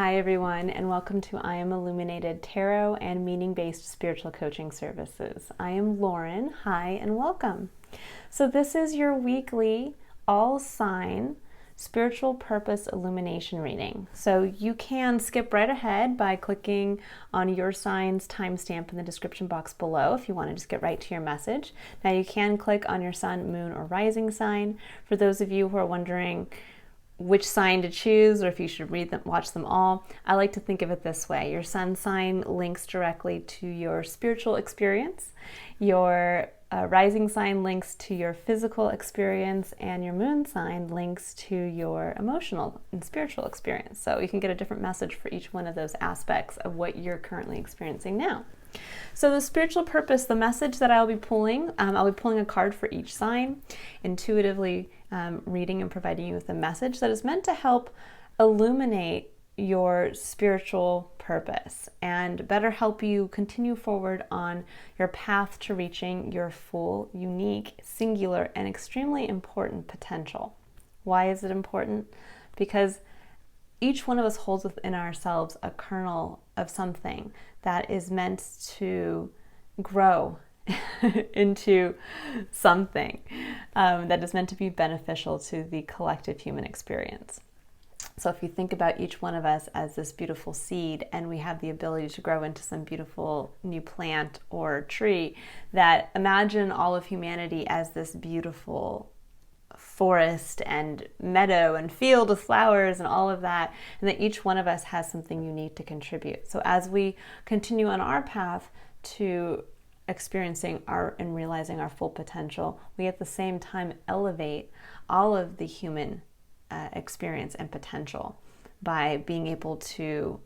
Hi everyone, and welcome to I Am Illuminated Tarot and Meaning-Based Spiritual Coaching Services. I am Lauren. Hi and welcome. So this is your weekly all-sign spiritual purpose illumination reading. So you can skip right ahead by clicking on your sign's timestamp in the description box below if you want to just get right to your message. Now you can click on your sun, moon, or rising sign. For those of you who are wondering which sign to choose or if you should read them, watch them all, I like to think of it this way. Your sun sign links directly to your spiritual experience. Your rising sign links to your physical experience, and your moon sign links to your emotional and spiritual experience. So you can get a different message for each one of those aspects of what you're currently experiencing now. So the spiritual purpose, the message that I'll be pulling a card for each sign, intuitively reading and providing you with a message that is meant to help illuminate your spiritual purpose and better help you continue forward on your path to reaching your full, unique, singular, and extremely important potential. Why is it important? Because each one of us holds within ourselves a kernel of something that is meant to grow into something that is meant to be beneficial to the collective human experience. So if you think about each one of us as this beautiful seed, and we have the ability to grow into some beautiful new plant or tree, that imagine all of humanity as this beautiful forest and meadow and field with flowers and all of that, and that each one of us has something unique to contribute. So as we continue on our path to experiencing and realizing our full potential, we at the same time elevate all of the human experience and potential by being able to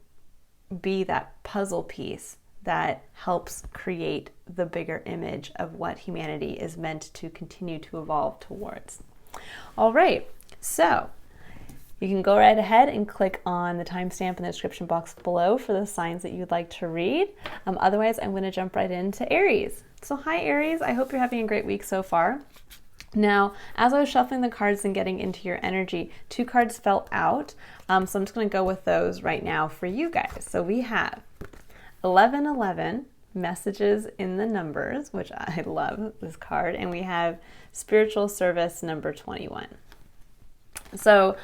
be that puzzle piece that helps create the bigger image of what humanity is meant to continue to evolve towards. All right, so you can go right ahead and click on the timestamp in the description box below for the signs that you'd like to read. Otherwise, I'm going to jump right into Aries. So hi Aries, I hope you're having a great week so far. Now, as I was shuffling the cards and getting into your energy, two cards fell out, so I'm just going to go with those right now for you guys. So we have 1111, messages in the numbers, which I love this card, and we have spiritual service number 21. So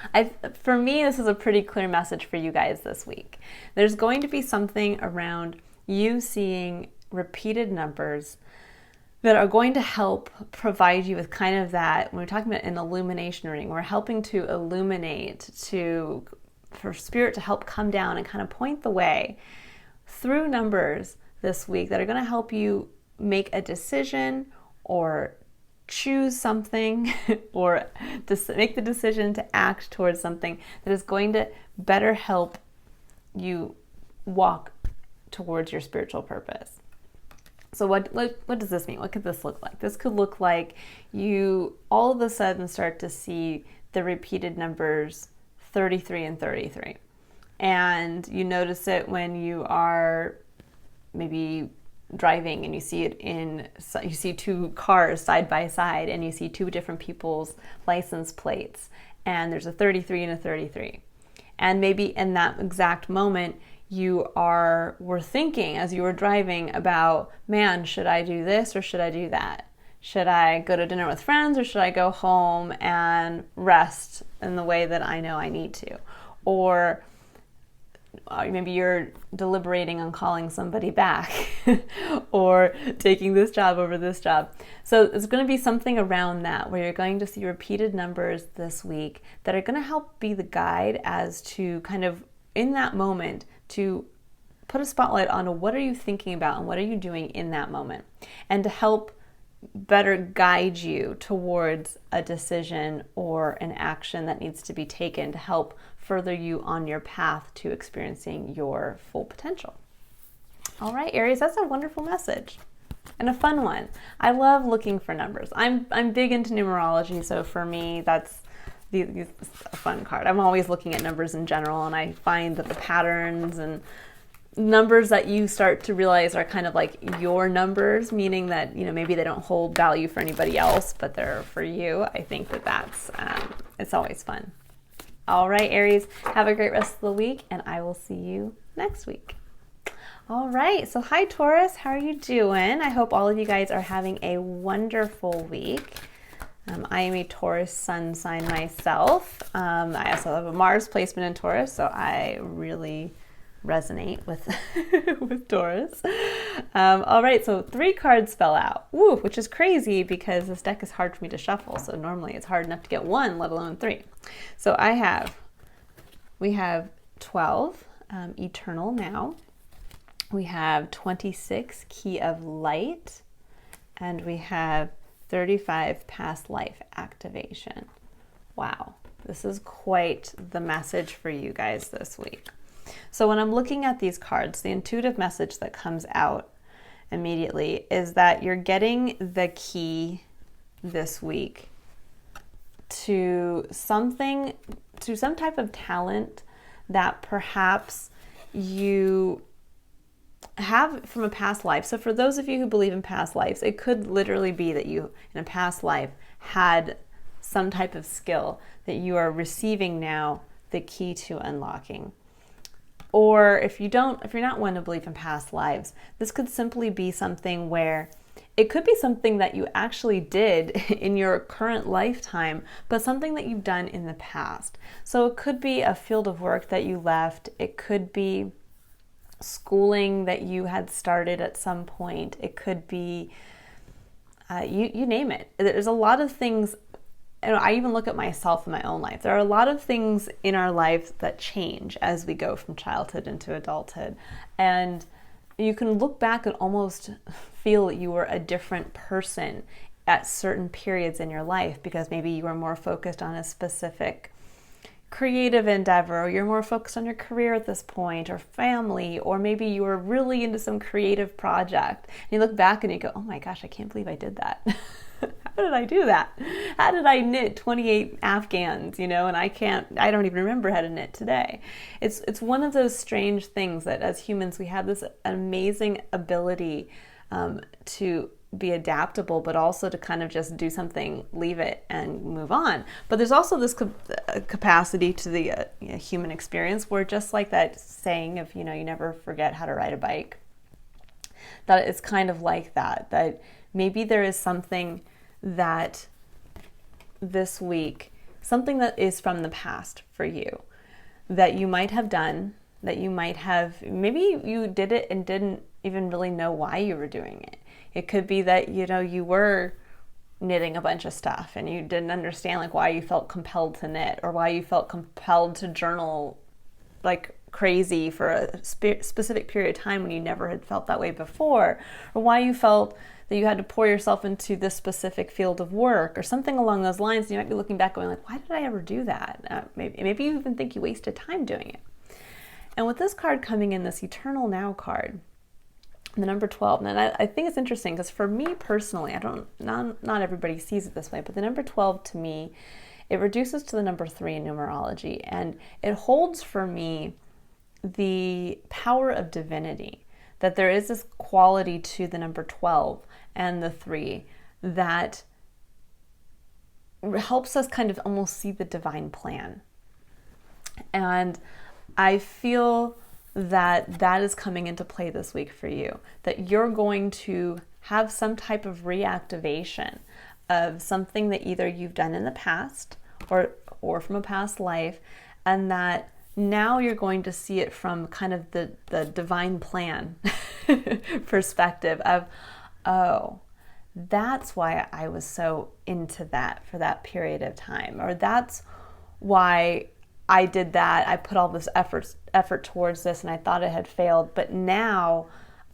for me, this is a pretty clear message for you guys this week. There's going to be something around you seeing repeated numbers that are going to help provide you with kind of that, when we're talking about an illumination reading, we're helping to illuminate, for spirit to help come down and kind of point the way through numbers this week that are going to help you make a decision or choose something or make the decision to act towards something that is going to better help you walk towards your spiritual purpose. So what does this mean? What could this look like? This could look like you all of a sudden start to see the repeated numbers 33 and 33. And you notice it when you are maybe driving and you see two cars side by side and you see two different people's license plates, and there's a 33 and a 33. And maybe in that exact moment you were thinking as you were driving about, man, should I do this or should I do that? Should I go to dinner with friends or should I go home and rest in the way that I know I need to? Or maybe you're deliberating on calling somebody back or taking this job over this job. So it's going to be something around that where you're going to see repeated numbers this week that are going to help be the guide as to kind of in that moment to put a spotlight on what are you thinking about and what are you doing in that moment, and to help better guide you towards a decision or an action that needs to be taken to help further you on your path to experiencing your full potential. All right, Aries, that's a wonderful message and a fun one. I love looking for numbers. I'm big into numerology, so for me, that's a fun card. I'm always looking at numbers in general, and I find that the patterns and numbers that you start to realize are kind of like your numbers, meaning that, maybe they don't hold value for anybody else, but they're for you. I think that's it's always fun. All right, Aries, have a great rest of the week, and I will see you next week. All right, so hi, Taurus. How are you doing? I hope all of you guys are having a wonderful week. I am a Taurus sun sign myself. I also have a Mars placement in Taurus, so I really resonate with with Taurus. All right, so 3 cards fell out, woo, which is crazy because this deck is hard for me to shuffle. So normally it's hard enough to get 1, let alone 3. So we have 12, Eternal Now. We have 26, Key of Light, and we have 35, Past Life Activation. Wow, this is quite the message for you guys this week. So when I'm looking at these cards, the intuitive message that comes out immediately is that you're getting the key this week to some type of talent that perhaps you have from a past life. So for those of you who believe in past lives, it could literally be that you in a past life had some type of skill that you are receiving now the key to unlocking. Or if you're not one to believe in past lives, this could simply be something where it could be something that you actually did in your current lifetime, but something that you've done in the past. So it could be a field of work that you left. It could be schooling that you had started at some point. It could be, you name it. There's a lot of things. And I even look at myself in my own life. There are a lot of things in our life that change as we go from childhood into adulthood. And you can look back and almost feel that you were a different person at certain periods in your life because maybe you were more focused on a specific creative endeavor, or you're more focused on your career at this point, or family, or maybe you were really into some creative project. And you look back and you go, oh my gosh, I can't believe I did that. How did I do that? How did I knit 28 Afghans, and I don't even remember how to knit today. It's one of those strange things that as humans, we have this amazing ability to be adaptable, but also to kind of just do something, leave it, and move on. But there's also this capacity to the human experience where, just like that saying of, you never forget how to ride a bike, that it's kind of like that maybe there is something that this week, something that is from the past for you, that you might have done, that you might have, maybe you did it and didn't even really know why you were doing it. It could be that, you were knitting a bunch of stuff and you didn't understand why you felt compelled to knit, or why you felt compelled to journal like crazy for a specific period of time when you never had felt that way before, or why you felt that you had to pour yourself into this specific field of work or something along those lines. You might be looking back going why did I ever do that? Maybe you even think you wasted time doing it. And with this card coming in, this Eternal Now card, the number 12, and I think it's interesting because for me personally, not everybody sees it this way, but the number 12 to me, it reduces to the number 3 in numerology, and it holds for me the power of divinity, that there is this quality to the number 12 and the 3 that helps us kind of almost see the divine plan. And I feel that is coming into play this week for you, that you're going to have some type of reactivation of something that either you've done in the past or from a past life, and that now you're going to see it from kind of the divine plan perspective of, oh, that's why I was so into that for that period of time, or that's why I did that. I put all this effort towards this and I thought it had failed, but now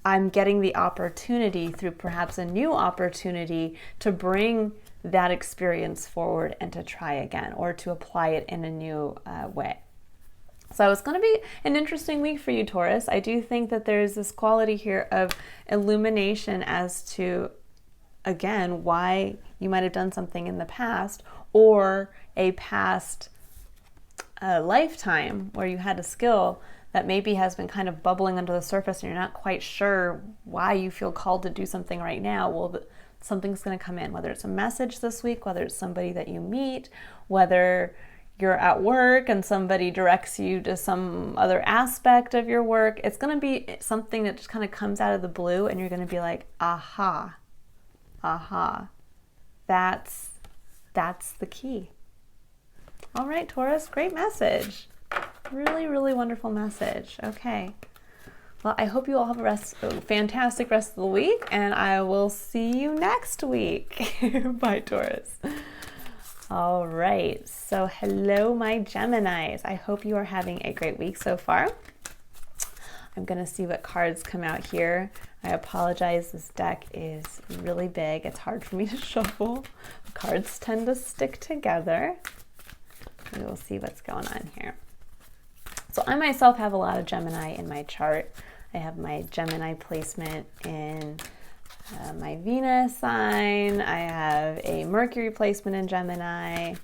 I'm getting the opportunity through perhaps a new opportunity to bring that experience forward and to try again, or to apply it in a new way. So it's going to be an interesting week for you, Taurus. I do think that there's this quality here of illumination as to, again, why you might have done something in the past, or a past lifetime where you had a skill that maybe has been kind of bubbling under the surface and you're not quite sure why you feel called to do something right now. Well, something's going to come in, whether it's a message this week, whether it's somebody that you meet, whether you're at work and somebody directs you to some other aspect of your work. It's going to be something that just kind of comes out of the blue, and you're going to be like, aha, that's the key. All right, Taurus, great message. Really, really wonderful message. Okay. Well, I hope you all have a fantastic rest of the week, and I will see you next week. Bye, Taurus. All right. So hello, my Geminis. I hope you are having a great week so far. I'm going to see what cards come out here. I apologize. This deck is really big. It's hard for me to shuffle. The cards tend to stick together. We will see what's going on here. So I myself have a lot of Gemini in my chart. I have my Gemini placement in my Venus sign. I have a Mercury placement in Gemini.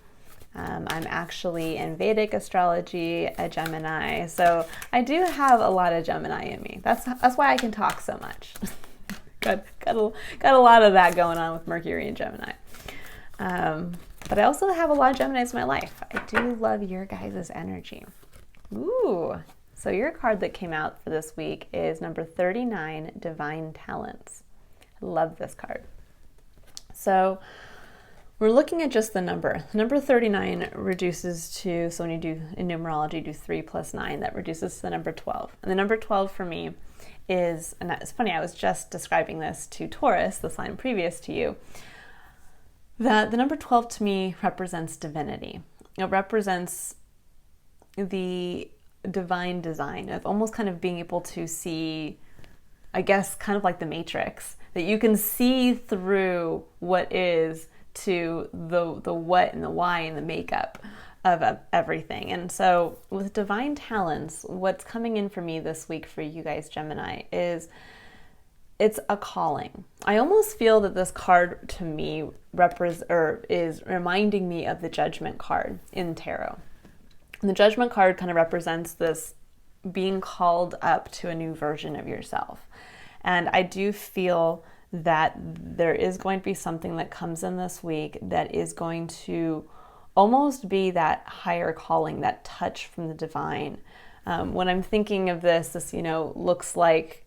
I'm actually in Vedic astrology a Gemini. So I do have a lot of Gemini in me. That's why I can talk so much. got a lot of that going on with Mercury and Gemini. But I also have a lot of Geminis in my life. I do love your guys' energy. Ooh, so your card that came out for this week is number 39, Divine Talents. I love this card. So we're looking at just the number. Number 39 reduces to, so when you do in numerology, do 3 plus 9, that reduces to the number 12. And the number 12 for me is, and it's funny, I was just describing this to Taurus, the sign previous to you, that the number 12 to me represents divinity. It represents the divine design of almost kind of being able to see, I guess, kind of like the Matrix, that you can see through what is to the what and the why and the makeup of everything. And so with divine talents, what's coming in for me this week for you guys, Gemini, is it's a calling. I almost feel that this card to me is reminding me of the Judgment card in tarot. And the Judgment card kind of represents this being called up to a new version of yourself. And I do feel that there is going to be something that comes in this week that is going to almost be that higher calling, that touch from the divine. When I'm thinking of this, looks like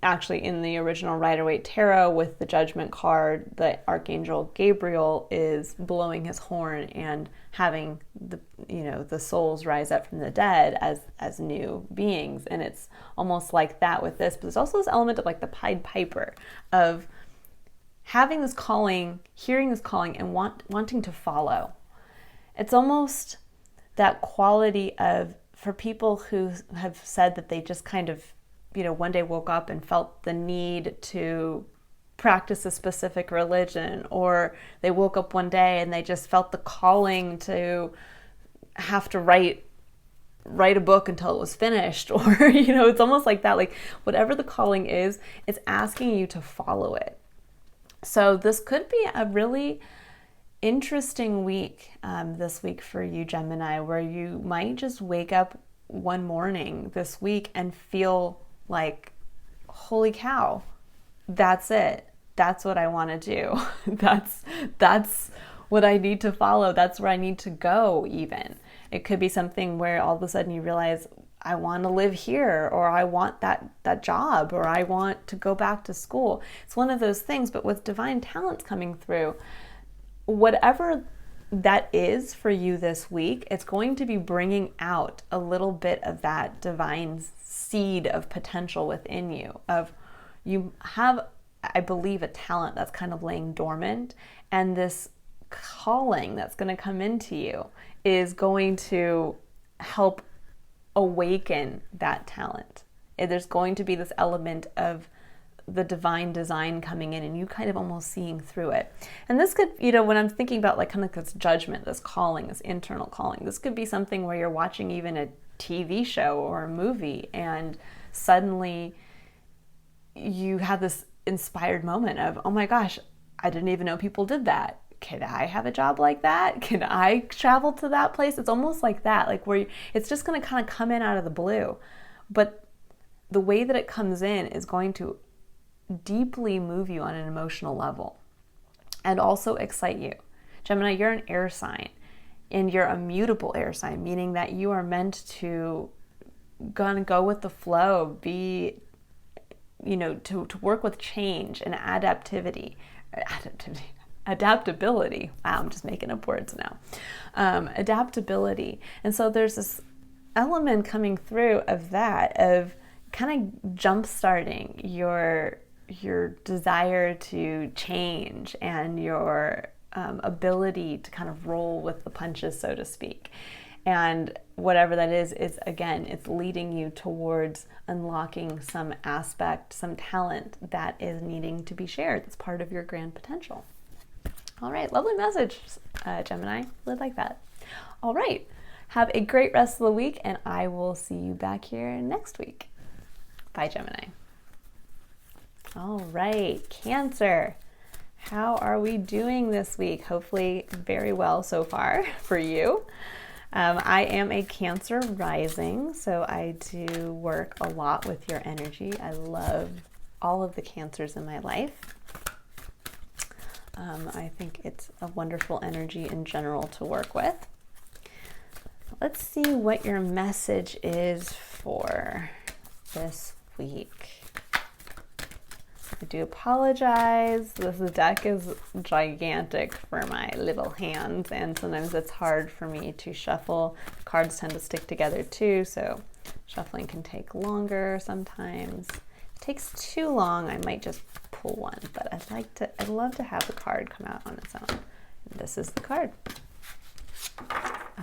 actually in the original Rider-Waite Tarot with the Judgment card, the Archangel Gabriel is blowing his horn and having the souls rise up from the dead as new beings. And it's almost like that with this, but there's also this element of like the Pied Piper of having this calling, hearing this calling, and wanting to follow. It's almost that quality of, for people who have said that they just kind of one day woke up and felt the need to practice a specific religion, or they woke up one day and they just felt the calling to have to write a book until it was finished, or it's almost like that, like whatever the calling is, it's asking you to follow it. So this could be a really interesting week this week for you, Gemini, where you might just wake up one morning this week and feel like, holy cow, that's it. That's what I want to do. That's what I need to follow. That's where I need to go even. It could be something where all of a sudden you realize, I want to live here, or I want that job, or I want to go back to school. It's one of those things, but with divine talents coming through, whatever that is for you this week, it's going to be bringing out a little bit of that divine seed of potential within you. Of you have, I believe, a talent that's kind of laying dormant, and this calling that's going to come into you is going to help awaken that talent. There's going to be this element of the divine design coming in, and you kind of almost seeing through it. And this could, when I'm thinking about like kind of this judgment, this calling, this internal calling, this could be something where you're watching even a TV show or a movie, and suddenly you have this inspired moment of, oh my gosh, I didn't even know people did that. Can I have a job like that? Can I travel to that place? It's almost like that, like where it's just going to kind of come in out of the blue. But the way that it comes in is going to deeply move you on an emotional level and also excite you. Gemini, you're an air sign. And you're a mutable air sign, meaning that you are meant to gonna go with the flow, be, to work with change and adaptability. Wow, I'm just making up words now. Adaptability. And so there's this element coming through of that, of kind of jump-starting your desire to change and your ability to kind of roll with the punches, so to speak. And whatever that is again, it's leading you towards unlocking some aspect, some talent that is needing to be shared. That's part of your grand potential. All right, lovely message, Gemini. Really like that. All right, have a great rest of the week, and I will see you back here next week. Bye, Gemini. All right, Cancer. How are we doing this week? Hopefully very well so far for you. I am a Cancer rising, so I do work a lot with your energy. I love all of the Cancers in my life. I think it's a wonderful energy in general to work with. Let's see what your message is for this week. I do apologize. This deck is gigantic for my little hands, and sometimes it's hard for me to shuffle. Cards tend to stick together too, so shuffling can take longer sometimes. If it takes too long, I might just pull one, but I'd love to have the card come out on its own. And this is the card.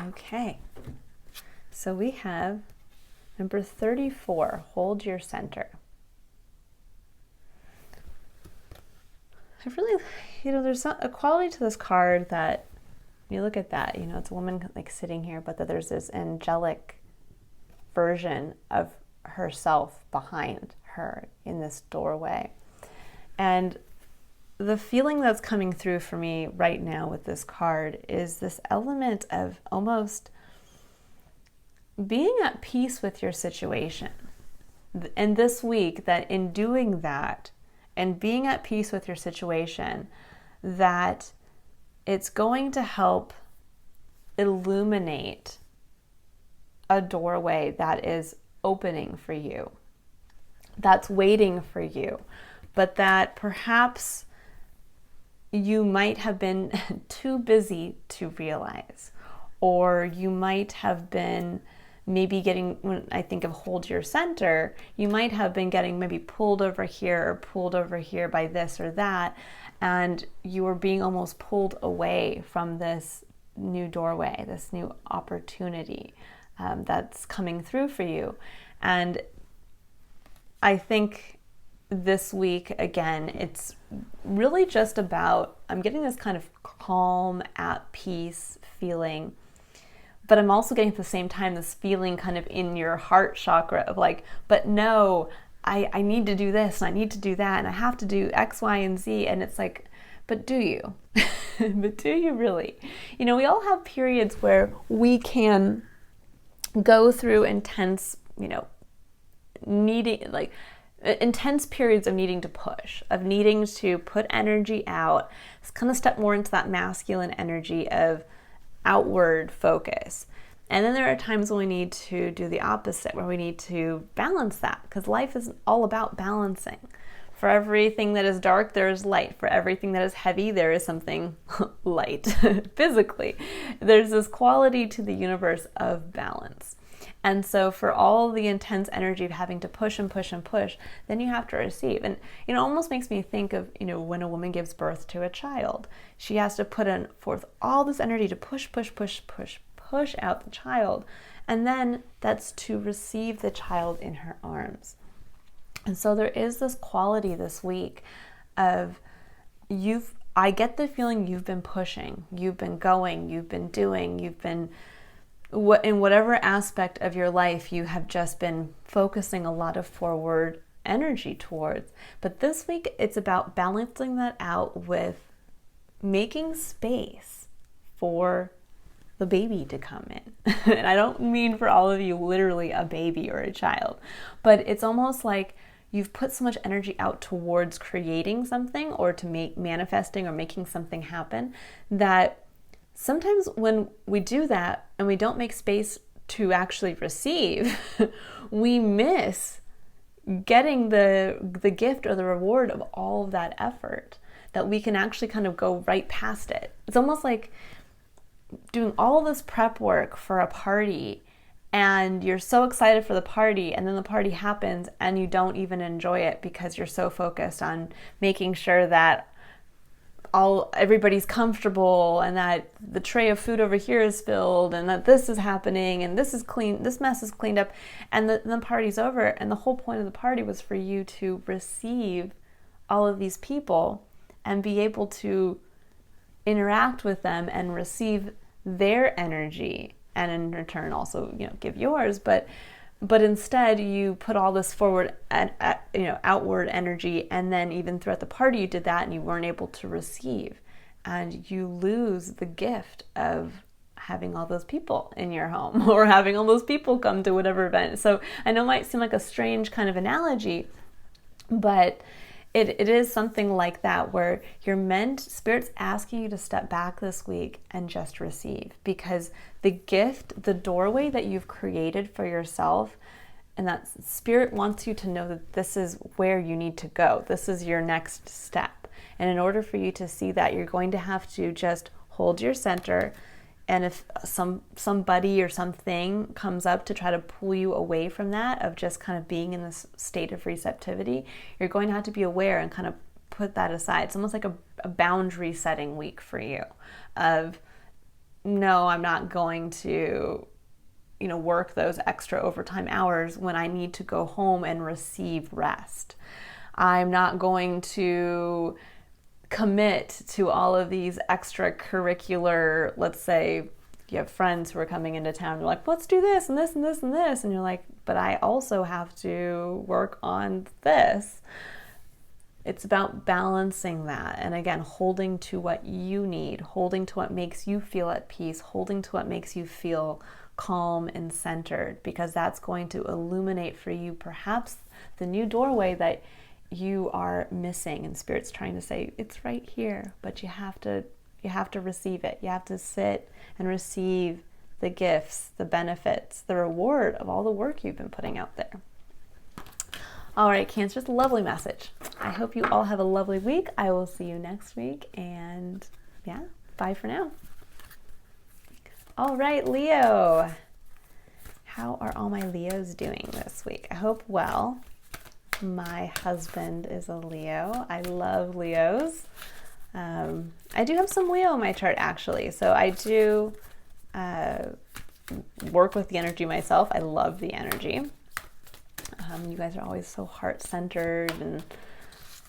Okay. So we have number 34, hold your center. I really, there's a quality to this card that, you look at that, it's a woman like sitting here, but that there's this angelic version of herself behind her in this doorway. And the feeling that's coming through for me right now with this card is this element of almost being at peace with your situation. And this week, that in doing that, and being at peace with your situation, that it's going to help illuminate a doorway that is opening for you, that's waiting for you, but that perhaps you might have been too busy to realize, or you might have been maybe getting, when I think of hold your center, you might have been getting maybe pulled over here or pulled over here by this or that, and you were being almost pulled away from this new doorway, this new opportunity that's coming through for you. And I think this week, again, it's really just about, I'm getting this kind of calm, at peace feeling, but I'm also getting at the same time this feeling kind of in your heart chakra of like, but no, I need to do this and I need to do that and I have to do X, Y, and Z. And it's like, but do you? But do you really? We all have periods where we can go through intense, intense periods of needing to push, of needing to put energy out. It's kind of step more into that masculine energy of outward focus. And then there are times when we need to do the opposite, where we need to balance that, because life is all about balancing. For everything that is dark, there is light. For everything that is heavy, there is something light. Physically, there's this quality to the universe of balance. And so for all the intense energy of having to push and push and push, then you have to receive. And it almost makes me think of, when a woman gives birth to a child, she has to put forth all this energy to push out the child. And then that's to receive the child in her arms. And so there is this quality this week of I get the feeling you've been pushing, you've been going, you've been doing, you've been, in whatever aspect of your life you have just been focusing a lot of forward energy towards. But this week it's about balancing that out with making space for the baby to come in. And I don't mean for all of you literally a baby or a child, but it's almost like you've put so much energy out towards creating something or to manifesting or making something happen, that sometimes when we do that and we don't make space to actually receive, we miss getting the gift or the reward of all of that effort, that we can actually kind of go right past it. It's almost like doing all this prep work for a party, and you're so excited for the party, and then the party happens and you don't even enjoy it because you're so focused on making sure that everybody's comfortable, and that the tray of food over here is filled, and that this is happening, and this is clean, this mess is cleaned up, and the party's over. And the whole point of the party was for you to receive all of these people and be able to interact with them and receive their energy, and in return also, give yours. But instead you put all this forward at outward energy, and then even throughout the party you did that and you weren't able to receive, and you lose the gift of having all those people in your home or having all those people come to whatever event. So I know it might seem like a strange kind of analogy, but it is something like that, where Spirit's asking you to step back this week and just receive, because the gift, the doorway that you've created for yourself, and that Spirit wants you to know that this is where you need to go. This is your next step. And in order for you to see that, you're going to have to just hold your center. And if somebody or something comes up to try to pull you away from that, of just kind of being in this state of receptivity, you're going to have to be aware and kind of put that aside. It's almost like a boundary setting week for you of, no, I'm not going to, work those extra overtime hours when I need to go home and receive rest. I'm not going to commit to all of these extracurricular, let's say you have friends who are coming into town, you're like, let's do this and this and this and this, and you're like, but I also have to work on this. It's about balancing that, and again, holding to what you need, holding to what makes you feel at peace, holding to what makes you feel calm and centered, because that's going to illuminate for you perhaps the new doorway that you are missing. And Spirit's trying to say, it's right here, but you have to receive it. You have to sit and receive the gifts, the benefits, the reward of all the work you've been putting out there. All right, Cancer, it's a lovely message. I hope you all have a lovely week. I will see you next week, and bye for now. All right, Leo. How are all my Leos doing this week? I hope well. My husband is a Leo. I love Leos. I do have some Leo in my chart, actually. So I do work with the energy myself. I love the energy. You guys are always so heart-centered. And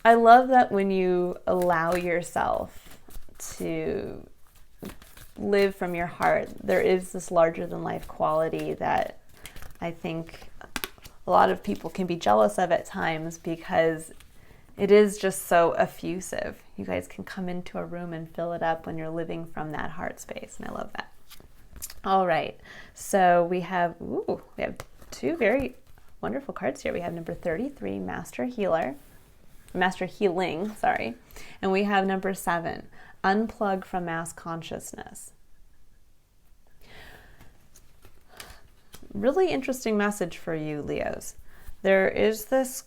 I love that when you allow yourself to live from your heart, there is this larger-than-life quality that I think a lot of people can be jealous of at times, because it is just so effusive. You guys can come into a room and fill it up when you're living from that heart space, and I love that. All right, so we have two very wonderful cards here. We have number 33, Master Healing, and we have number 7, Unplug from Mass Consciousness. Really interesting message for you, Leos. There is this,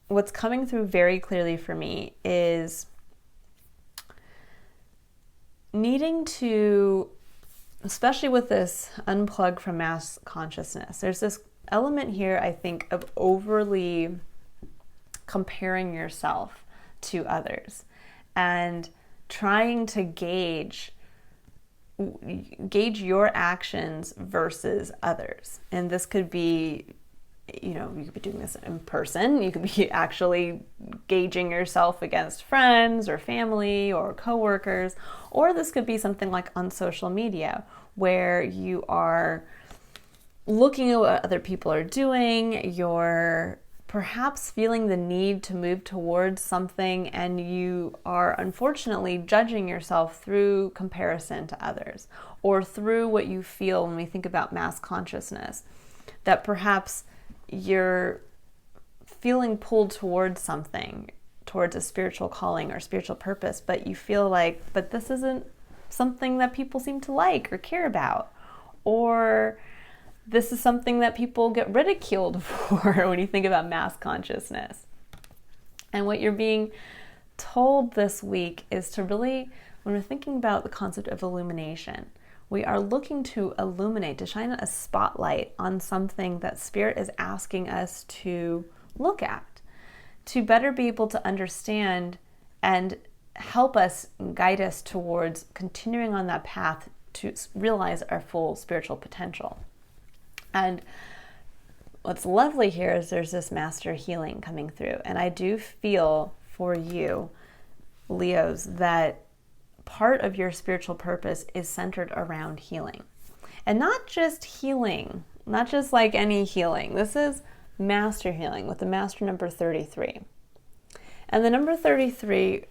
what's coming through very clearly for me is needing to, especially with this unplug from mass consciousness, there's this element here, I think, of overly comparing yourself to others and trying to gauge your actions versus others. And this could be, you could be doing this in person. You could be actually gauging yourself against friends or family or coworkers, or this could be something like on social media, where you are looking at what other people are doing, you're perhaps feeling the need to move towards something, and you are unfortunately judging yourself through comparison to others, or through what you feel when we think about mass consciousness, that perhaps you're feeling pulled towards something, towards a spiritual calling or spiritual purpose, but you feel like, but this isn't something that people seem to like or care about, or this is something that people get ridiculed for when you think about mass consciousness. And what you're being told this week is to really, when we're thinking about the concept of illumination, we are looking to illuminate, to shine a spotlight on something that Spirit is asking us to look at, to better be able to understand and help us, guide us towards continuing on that path to realize our full spiritual potential. And what's lovely here is there's this master healing coming through. And I do feel for you, Leos, that part of your spiritual purpose is centered around healing. And not just healing, not just like any healing. This is master healing with the master number 33. And the number 33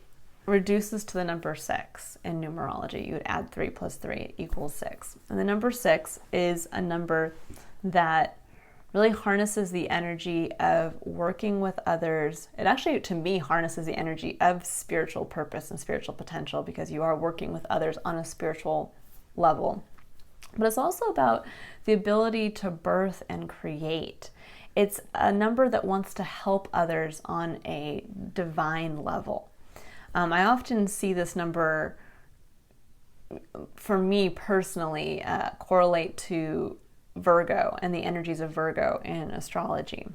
reduces to the number 6 in numerology. You would add 3 plus 3 equals 6. And the number 6 is a number that really harnesses the energy of working with others. It actually, to me, harnesses the energy of spiritual purpose and spiritual potential, because you are working with others on a spiritual level. But it's also about the ability to birth and create. It's a number that wants to help others on a divine level. I often see this number, for me personally, correlate to Virgo and the energies of Virgo in astrology.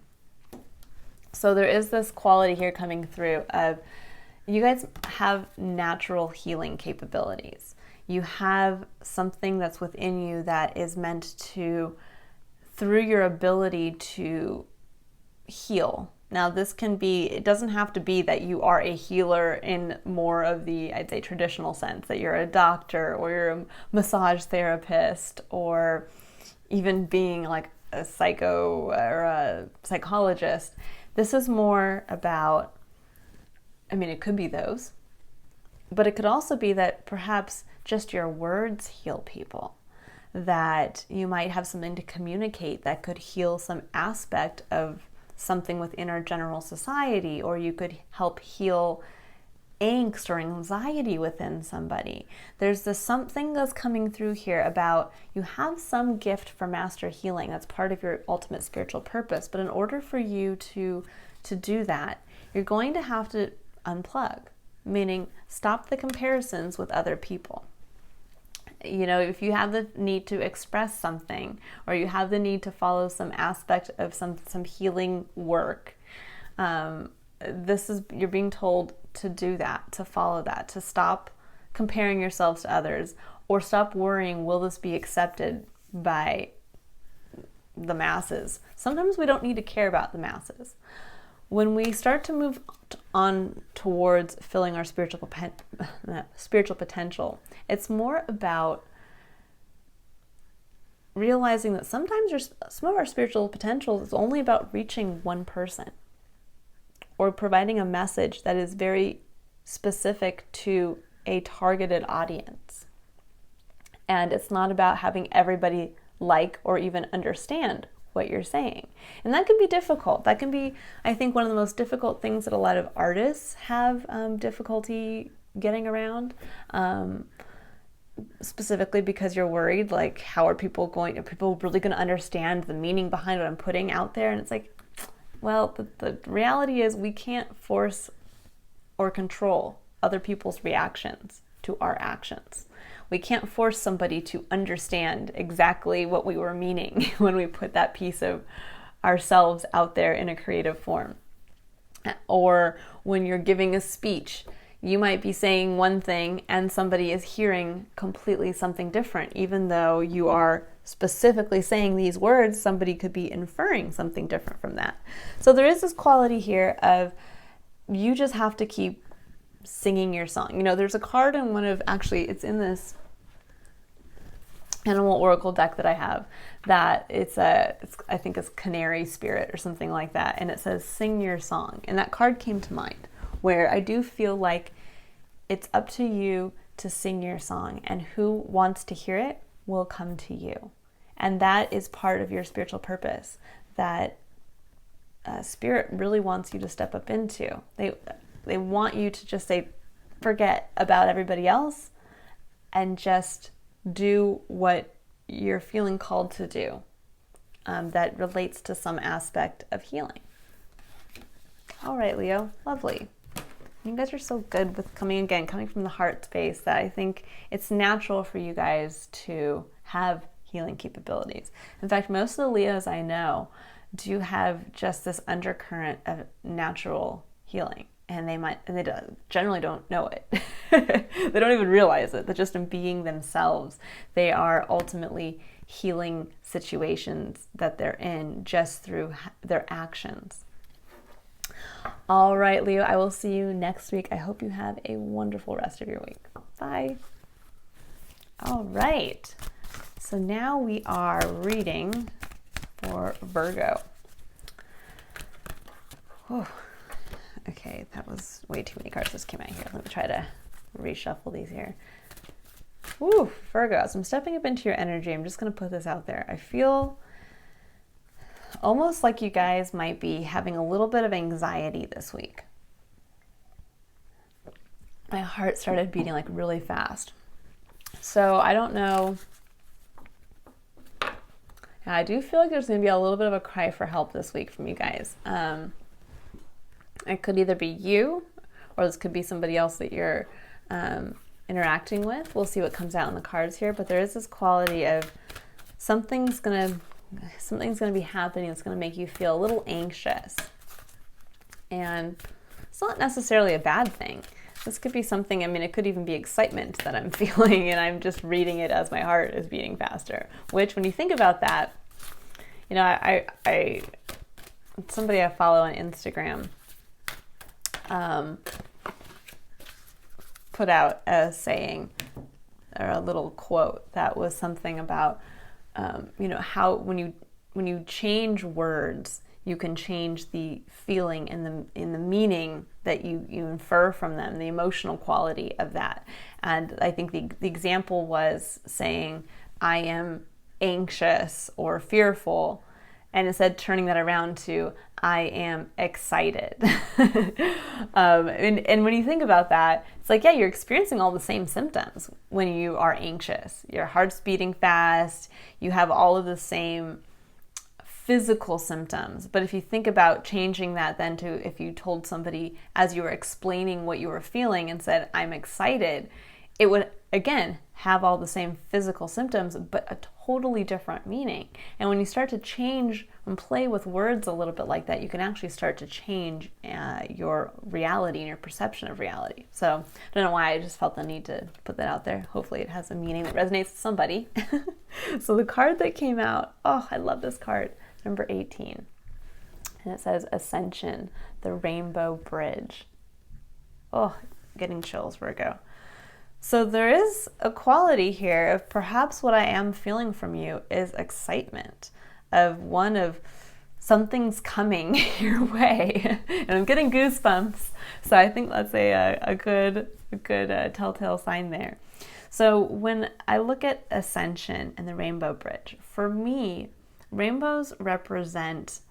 So there is this quality here coming through of you guys have natural healing capabilities. You have something that's within you that is meant to, through your ability to heal. Now this can be, it doesn't have to be that you are a healer in more of the, I'd say, traditional sense, that you're a doctor or you're a massage therapist or even being like a psycho or a psychologist. This is more about, I mean, it could be those, but it could also be that perhaps just your words heal people, that you might have something to communicate that could heal some aspect of something within our general society, or you could help heal angst or anxiety within somebody. There's this something that's coming through here about you have some gift for master healing. That's part of your ultimate spiritual purpose. But in order for you to do that, you're going to have to unplug, meaning stop the comparisons with other people. You know, if you have the need to express something, or you have the need to follow some aspect of some healing work, you're being told to do that, to follow that, to stop comparing yourselves to others, or stop worrying, will this be accepted by the masses? Sometimes we don't need to care about the masses. When we start to move on towards filling our spiritual potential, it's more about realizing that sometimes some of our spiritual potential is only about reaching one person, or providing a message that is very specific to a targeted audience. And it's not about having everybody like or even understand what you're saying. And that can be difficult. That can be, I think, one of the most difficult things that a lot of artists have difficulty getting around, specifically because you're worried, like, are people really going to understand the meaning behind what I'm putting out there? And it's like, well, the reality is we can't force or control other people's reactions to our actions. We can't force somebody to understand exactly what we were meaning when we put that piece of ourselves out there in a creative form. Or when you're giving a speech, you might be saying one thing and somebody is hearing completely something different. Even though you are specifically saying these words, somebody could be inferring something different from that. So there is this quality here of you just have to keep singing your song. You know, there's a card in it's in this animal oracle deck that I have, that I think it's Canary Spirit or something like that, and it says sing your song. And that card came to mind, where I do feel like it's up to you to sing your song, and who wants to hear it will come to you. And that is part of your spiritual purpose that Spirit really wants you to step up into. They want you to just say, forget about everybody else and just do what you're feeling called to do that relates to some aspect of healing. All right, Leo, lovely. You guys are so good with coming from the heart space, that I think it's natural for you guys to have healing capabilities. In fact, most of the Leos I know do have just this undercurrent of natural healing, and they generally don't know it. They don't even realize it, that just in being themselves, they are ultimately healing situations that they're in just through their actions. All right, Leo, I will see you next week. I hope you have a wonderful rest of your week. Bye. All right. So now we are reading for Virgo. Whew. Okay, that was way too many cards just came out here. Let me try to reshuffle these here. Woo, Virgo. So I'm stepping up into your energy. I'm just going to put this out there. I feel almost like you guys might be having a little bit of anxiety this week. My heart started beating like really fast. So I don't know. I do feel like there's going to be a little bit of a cry for help this week from you guys. It could either be you, or this could be somebody else that you're interacting with. We'll see what comes out in the cards here, but there is this quality of something's gonna be happening that's gonna make you feel a little anxious. And it's not necessarily a bad thing. This could be something, I mean, it could even be excitement that I'm feeling, and I'm just reading it as my heart is beating faster. Which, when you think about that, you know, I somebody I follow on Instagram put out a saying, or a little quote that was something about, you know, how when you change words, you can change the feeling and the meaning that you infer from them, the emotional quality of that. And I think the example was saying, I am anxious or fearful, and instead turning that around to, I am excited. And when you think about that, it's like, yeah, you're experiencing all the same symptoms when you are anxious. Your heart's beating fast, you have all of the same physical symptoms. But if you think about changing that then to, if you told somebody as you were explaining what you were feeling and said, I'm excited, it would, again, have all the same physical symptoms, but a totally different meaning. And when you start to change and play with words a little bit like that, you can actually start to change your reality and your perception of reality. So I don't know why, I just felt the need to put that out there. Hopefully it has a meaning that resonates with somebody. So the card that came out, oh, I love this card, number 18. And it says Ascension, the Rainbow Bridge. Oh, getting chills, Virgo. So there is a quality here of perhaps what I am feeling from you is excitement of something's coming your way. And I'm getting goosebumps. So I think that's a good telltale sign there. So when I look at Ascension and the Rainbow Bridge, for me, rainbows represent,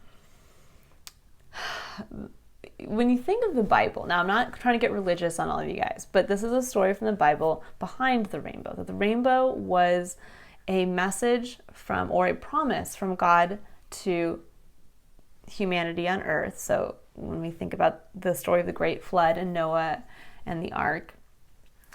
when you think of the Bible, now I'm not trying to get religious on all of you guys, but this is a story from the Bible behind the rainbow. That the rainbow was a message from, or a promise from God to humanity on earth. So when we think about the story of the Great Flood and Noah and the Ark,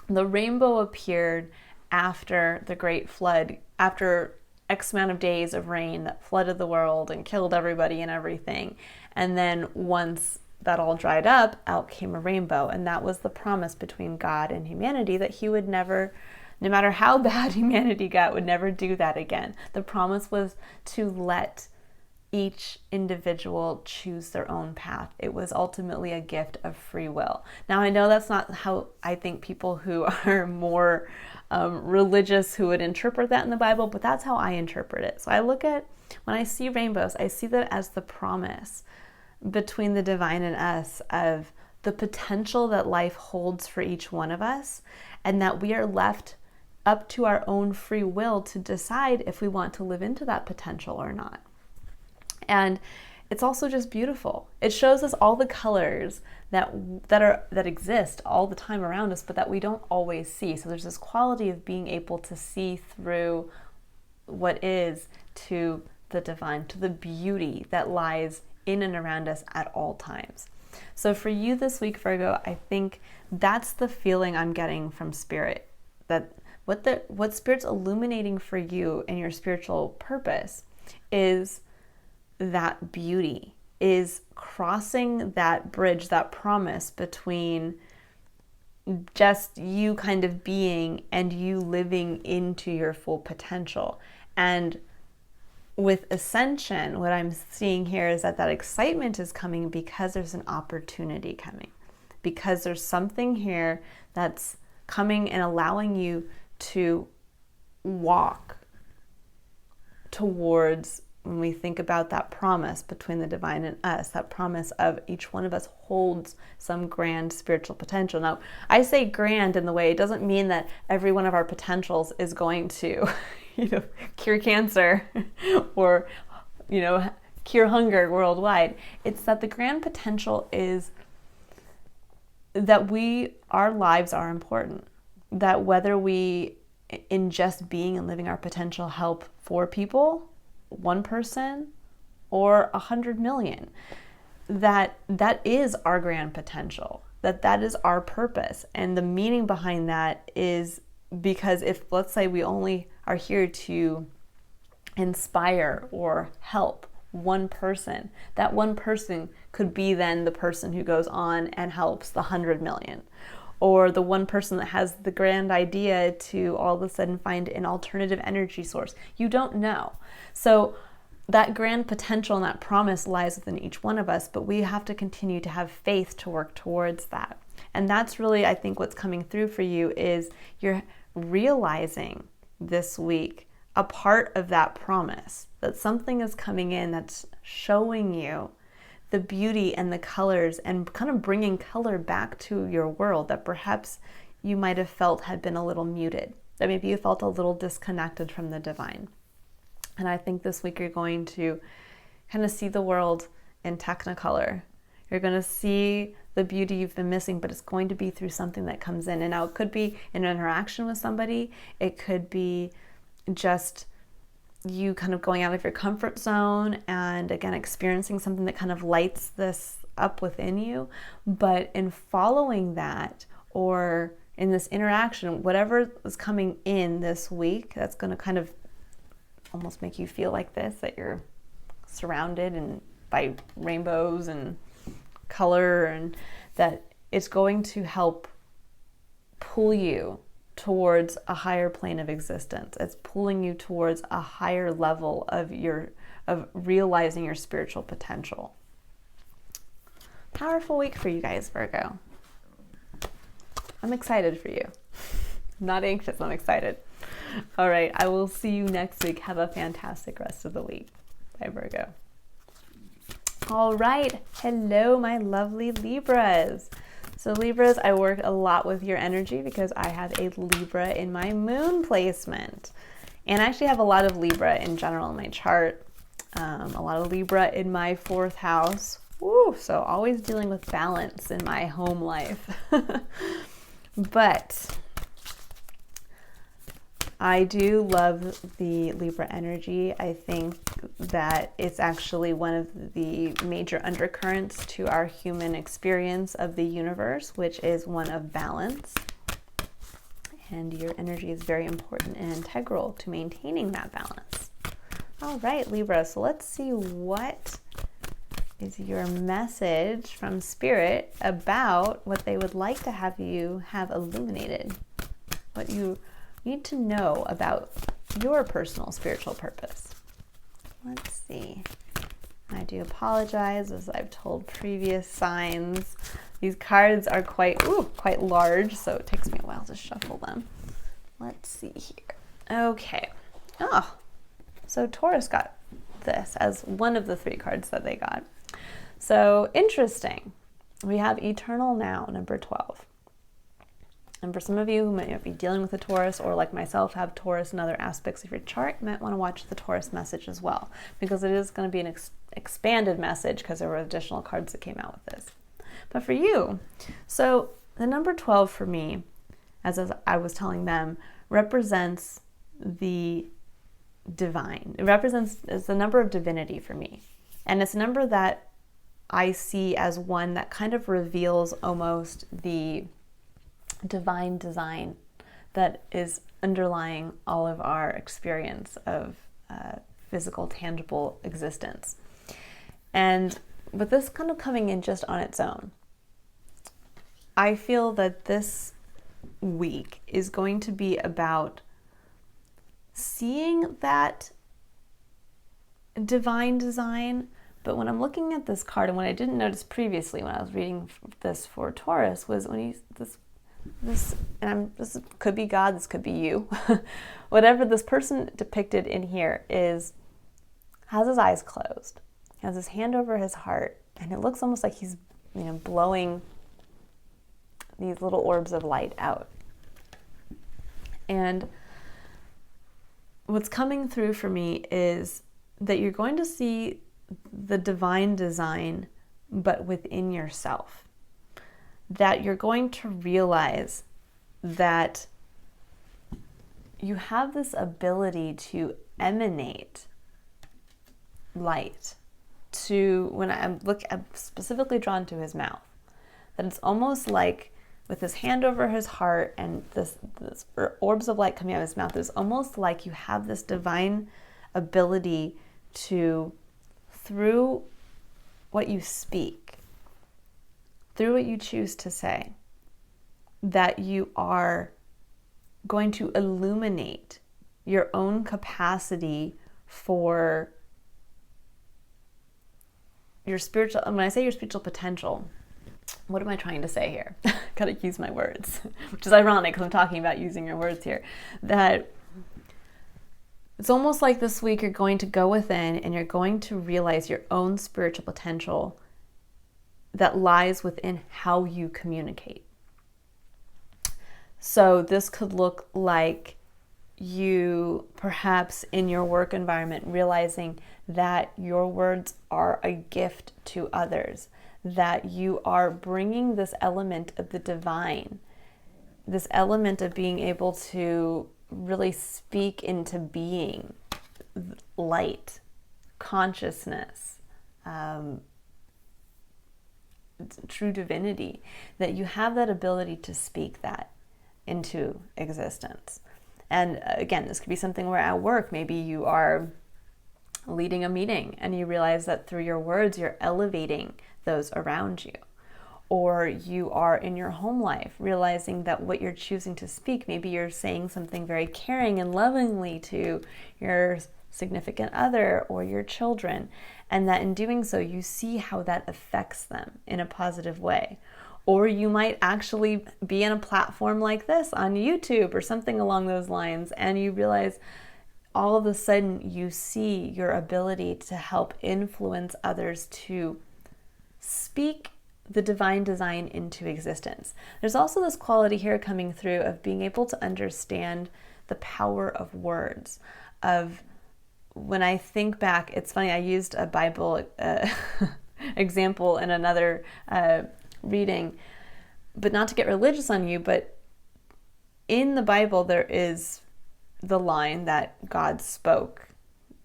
the rainbow appeared after the Great Flood, after X amount of days of rain that flooded the world and killed everybody and everything. And then once that all dried up, out came a rainbow. And that was the promise between God and humanity, that he would never, no matter how bad humanity got, would never do that again. The promise was to let each individual choose their own path. It was ultimately a gift of free will. Now, I know that's not how I think people who are more religious who would interpret that in the Bible, but that's how I interpret it. So I look at, when I see rainbows, I see that as the promise between the divine and us of the potential that life holds for each one of us, and that we are left up to our own free will to decide if we want to live into that potential or not. And it's also just beautiful. It shows us all the colors that exist all the time around us, but that we don't always see. So there's this quality of being able to see through what is to the divine, to the beauty that lies in and around us at all times. So for you this week, Virgo, I think that's the feeling I'm getting from Spirit, that what Spirit's illuminating for you in your spiritual purpose is that beauty, is crossing that bridge, that promise between just you kind of being and you living into your full potential. And with Ascension, what I'm seeing here is that excitement is coming because there's an opportunity coming, because there's something here that's coming and allowing you to walk towards, when we think about that promise between the divine and us, that promise of each one of us holds some grand spiritual potential. Now, I say grand in the way, it doesn't mean that every one of our potentials is going to cure cancer or, cure hunger worldwide. It's that the grand potential is that our lives are important. That whether we, in just being and living our potential, help 4 people, 1 person, or 100 million, that is our grand potential. That is our purpose. And the meaning behind that is because if, let's say, we only are here to inspire or help 1 person, that 1 person could be then the person who goes on and helps the 100 million, or the 1 person that has the grand idea to all of a sudden find an alternative energy source. You don't know. So that grand potential and that promise lies within each one of us, but we have to continue to have faith to work towards that. And that's really, I think, what's coming through for you is you're realizing this week a part of that promise, that something is coming in that's showing you the beauty and the colors and kind of bringing color back to your world that perhaps you might have felt had been a little muted, that maybe you felt a little disconnected from the divine. And I think this week you're going to kind of see the world in Technicolor. You're going to see the beauty you've been missing, but it's going to be through something that comes in. And now it could be an interaction with somebody. It could be just you kind of going out of your comfort zone and, again, experiencing something that kind of lights this up within you. But in following that, or in this interaction, whatever is coming in this week, that's going to kind of almost make you feel like this, that you're surrounded by rainbows and color, and that it's going to help pull you towards a higher plane of existence. It's pulling you towards a higher level of realizing your spiritual potential. Powerful week for you guys, Virgo. I'm excited for you. I'm not anxious, I'm excited. All right, I will see you next week. Have a fantastic rest of the week. Bye, Virgo. All right, hello, my lovely Libras. So Libras, I work a lot with your energy because I have a Libra in my moon placement. And I actually have a lot of Libra in general in my chart. A lot of Libra in my 4th house. Woo, so always dealing with balance in my home life. But I do love the Libra energy. I think that it's actually one of the major undercurrents to our human experience of the universe, which is one of balance. And your energy is very important and integral to maintaining that balance. All right, Libra, so let's see what is your message from Spirit about what they would like to have you have illuminated, what you need to know about your personal spiritual purpose. Let's see. I do apologize, as I've told previous signs. These cards are quite large, so it takes me a while to shuffle them. Let's see here. Okay. Oh, so Taurus got this as one of the 3 cards that they got. So interesting. We have Eternal Now, number 12. And for some of you who might be dealing with a Taurus, or like myself, have Taurus in other aspects of your chart, you might want to watch the Taurus message as well, because it is going to be an expanded message because there were additional cards that came out with this. But for you, so the number 12 for me, as I was telling them, represents the divine. It's the number of divinity for me. And it's a number that I see as one that kind of reveals almost the divine design that is underlying all of our experience of physical, tangible existence. And with this kind of coming in just on its own, I feel that this week is going to be about seeing that divine design. But when I'm looking at this card, and what I didn't notice previously when I was reading this for Taurus, was when this could be God, this could be you, whatever this person depicted in here has his eyes closed, has his hand over his heart, and it looks almost like he's blowing these little orbs of light out. And what's coming through for me is that you're going to see the divine design, but within yourself. That you're going to realize that you have this ability to emanate light. When I'm specifically drawn to his mouth, that it's almost like with his hand over his heart and this orbs of light coming out of his mouth, it's almost like you have this divine ability to, through what you speak, through what you choose to say, that you are going to illuminate your own capacity for your spiritual, when I say your spiritual potential, what am I trying to say here? Gotta use my words, which is ironic because I'm talking about using your words here. That it's almost like this week you're going to go within and you're going to realize your own spiritual potential that lies within how you communicate. So this could look like you perhaps in your work environment realizing that your words are a gift to others, that you are bringing this element of the divine, this element of being able to really speak into being, light, consciousness, true divinity, that you have that ability to speak that into existence. And again, this could be something where at work, maybe you are leading a meeting and you realize that through your words, you're elevating those around you. Or you are in your home life, realizing that what you're choosing to speak, maybe you're saying something very caring and lovingly to your significant other or your children, and that in doing so, you see how that affects them in a positive way. Or you might actually be in a platform like this on YouTube or something along those lines, and you realize all of a sudden you see your ability to help influence others to speak the divine design into existence. There's also this quality here coming through of being able to understand the power of words. Of when I think back, it's funny, I used a Bible example in another reading, but not to get religious on you, but in the Bible there is the line that God spoke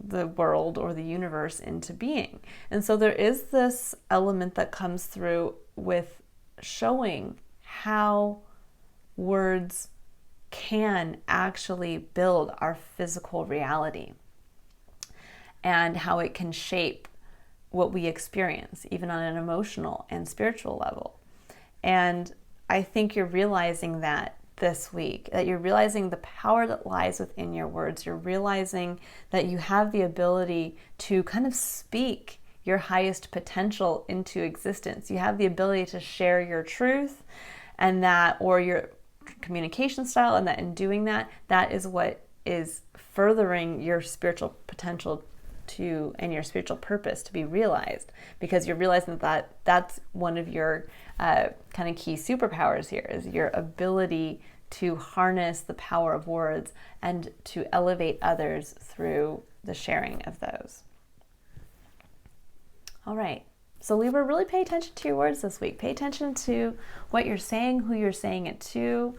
the world or the universe into being. And so there is this element that comes through with showing how words can actually build our physical reality and how it can shape what we experience, even on an emotional and spiritual level. And I think you're realizing that this week, that you're realizing the power that lies within your words. You're realizing that you have the ability to kind of speak your highest potential into existence. You have the ability to share your truth and that, or your communication style, and that in doing that, that is what is furthering your spiritual potential and your spiritual purpose to be realized, because you're realizing that that's one of your kind of key superpowers here, is your ability to harness the power of words and to elevate others through the sharing of those. All right. So Libra, really pay attention to your words this week. Pay attention to what you're saying, who you're saying it to,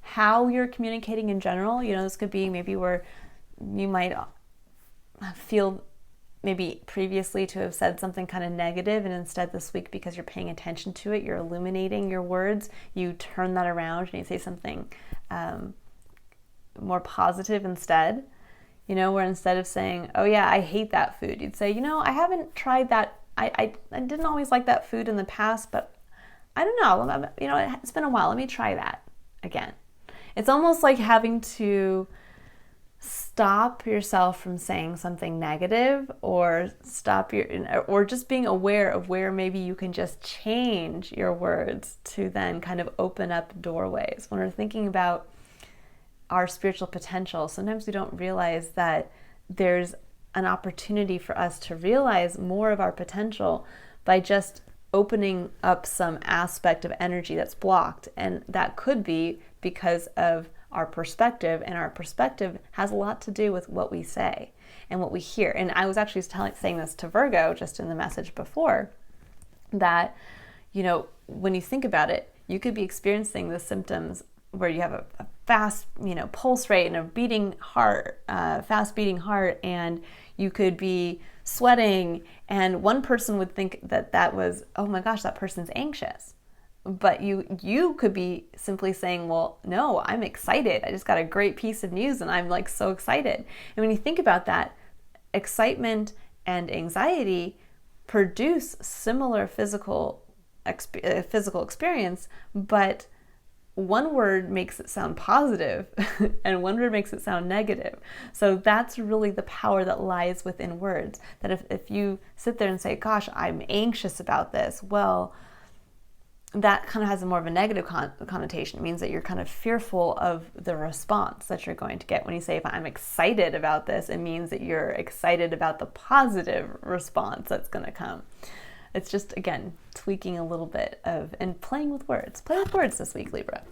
how you're communicating in general. This could be maybe where you might feel maybe previously to have said something kind of negative, and instead this week, because you're paying attention to it, you're illuminating your words, you turn that around and you say something more positive instead. Where instead of saying, oh yeah, I hate that food, you'd say, I haven't tried that. I didn't always like that food in the past, but I don't know, it's been a while. Let me try that again. It's almost like having to stop yourself from saying something negative, or or just being aware of where maybe you can just change your words to then kind of open up doorways. When we're thinking about our spiritual potential, sometimes we don't realize that there's an opportunity for us to realize more of our potential by just opening up some aspect of energy that's blocked. And that could be because of our perspective, and our perspective has a lot to do with what we say and what we hear. And I was actually saying this to Virgo just in the message before, that, when you think about it, you could be experiencing the symptoms where you have a fast, pulse rate and a beating heart, fast beating heart, and you could be sweating, and one person would think that was, oh my gosh, that person's anxious. But you could be simply saying, well, no, I'm excited. I just got a great piece of news and I'm like so excited. And when you think about that, excitement and anxiety produce similar physical experience, but one word makes it sound positive and one word makes it sound negative. So that's really the power that lies within words. That if you sit there and say, gosh, I'm anxious about this, well, that kind of has a more of a negative connotation. It means that you're kind of fearful of the response that you're going to get. When you say, if I'm excited about this, it means that you're excited about the positive response that's going to come. It's just, again, tweaking a little bit and playing with words. Play with words this week, Libra.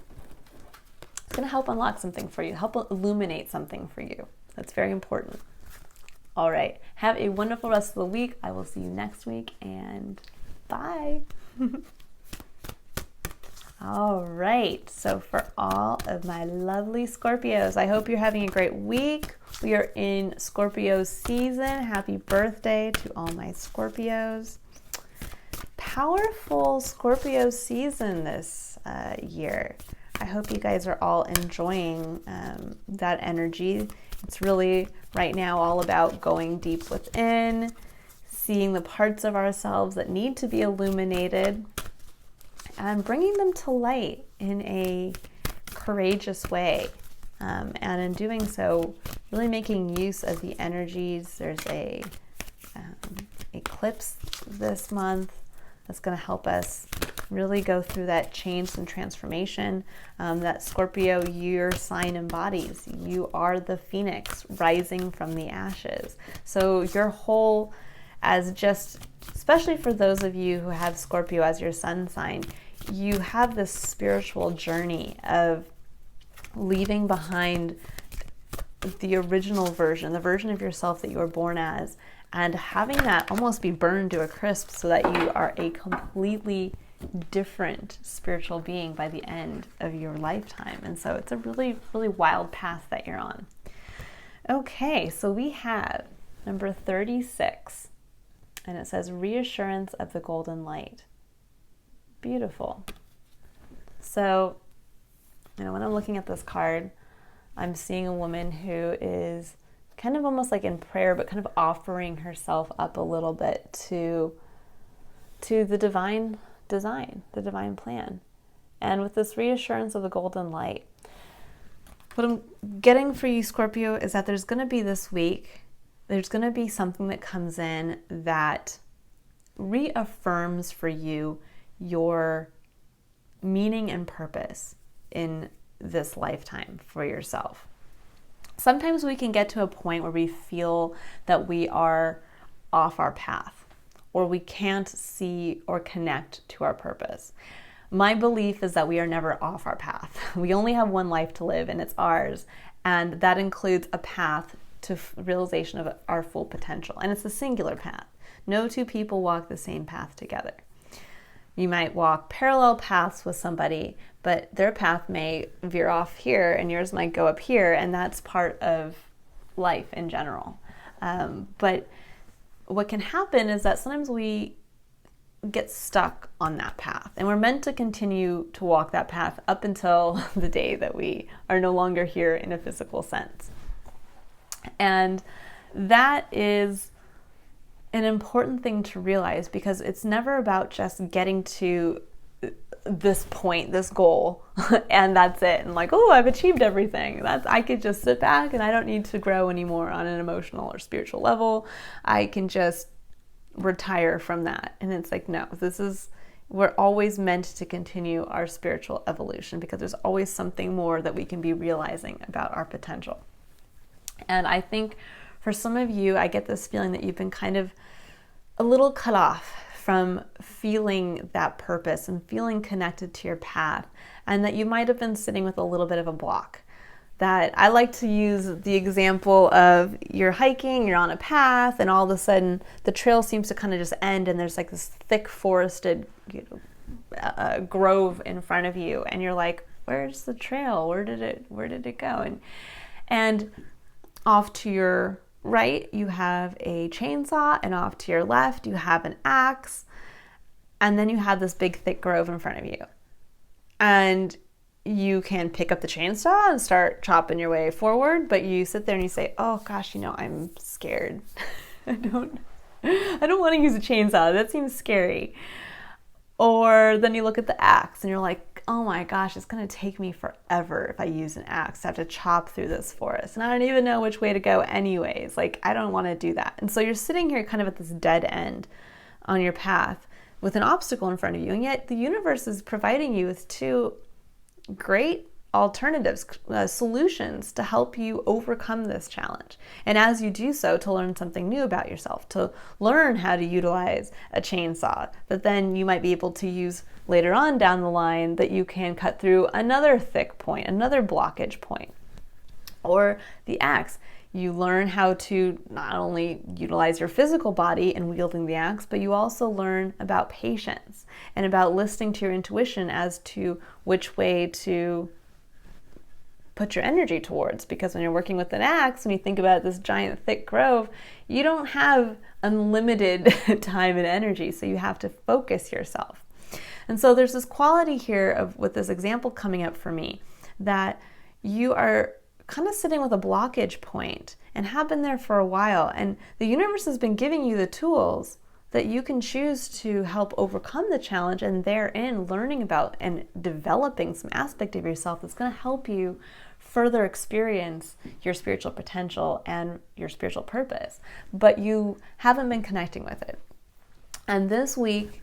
It's going to help unlock something for you, help illuminate something for you. That's very important. All right. Have a wonderful rest of the week. I will see you next week, and bye. All right. So for all of my lovely Scorpios, I hope you're having a great week. We are in Scorpio season. Happy birthday to all my Scorpios. Powerful Scorpio season this year. I hope you guys are all enjoying that energy. It's really right now all about going deep within, seeing the parts of ourselves that need to be illuminated, and bringing them to light in a courageous way. And in doing so, really making use of the energies. There's a eclipse this month that's going to help us really go through that change and transformation that Scorpio, your sign embodies. You are the phoenix rising from the ashes. So your whole, as just, especially for those of you who have Scorpio as your sun sign, you have this spiritual journey of leaving behind the original version, the version of yourself that you were born as, and having that almost be burned to a crisp so that you are a completely different spiritual being by the end of your lifetime. And so it's a really, really wild path that you're on. Okay, so we have number 36, and it says reassurance of the golden light. Beautiful. So, when I'm looking at this card, I'm seeing a woman who is kind of almost like in prayer, but kind of offering herself up a little bit to the divine design, the divine plan. And with this reassurance of the golden light, what I'm getting for you, Scorpio, is that there's going to be this week, there's going to be something that comes in that reaffirms for you your meaning and purpose in this lifetime for yourself. sometimes we can get to a point where we feel that we are off our path, or we can't see or connect to our purpose. My belief is that we are never off our path. We only have one life to live, and it's ours. And that includes a path to realization of our full potential. And it's a singular path. No two people walk the same path together. You might walk parallel paths with somebody, but their path may veer off here and yours might go up here, and that's part of life in general. But what can happen is that sometimes we get stuck on that path, and we're meant to continue to walk that path up until the day that we are no longer here in a physical sense. And that is an important thing to realize, because it's never about just getting to this point, this goal, and that's it. And like, oh, I've achieved everything. I could just sit back and I don't need to grow anymore on an emotional or spiritual level. I can just retire from that. And it's like, no, we're always meant to continue our spiritual evolution, because there's always something more that we can be realizing about our potential. And I think for some of you, I get this feeling that you've been kind of a little cut off from feeling that purpose and feeling connected to your path, and that you might have been sitting with a little bit of a block. That I like to use the example of you're hiking, you're on a path, and all of a sudden the trail seems to kind of just end, and there's like this thick forested grove in front of you, and you're like, where's the trail? Where did it go? And off to your right, you have a chainsaw, and off to your left, you have an axe, and then you have this big, thick grove in front of you. And you can pick up the chainsaw and start chopping your way forward, but you sit there and you say, oh gosh, I'm scared. I don't want to use a chainsaw. That seems scary. Or then you look at the axe and you're like, oh my gosh, it's going to take me forever if I use an axe. I have to chop through this forest, and I don't even know which way to go anyways. Like, I don't want to do that. And so you're sitting here kind of at this dead end on your path with an obstacle in front of you, and yet the universe is providing you with two great alternatives, solutions to help you overcome this challenge. And as you do so, to learn something new about yourself, to learn how to utilize a chainsaw that then you might be able to use later on down the line, that you can cut through another thick point, another blockage point. Or the axe. You learn how to not only utilize your physical body in wielding the axe, but you also learn about patience and about listening to your intuition as to which way to put your energy towards. Because when you're working with an axe, when you think about this giant thick grove, you don't have unlimited time and energy, so you have to focus yourself. And so there's this quality here of, with this example coming up for me, that you are kind of sitting with a blockage point and have been there for a while, and the universe has been giving you the tools that you can choose to help overcome the challenge, and therein learning about and developing some aspect of yourself that's going to help you further experience your spiritual potential and your spiritual purpose, but you haven't been connecting with it. And this week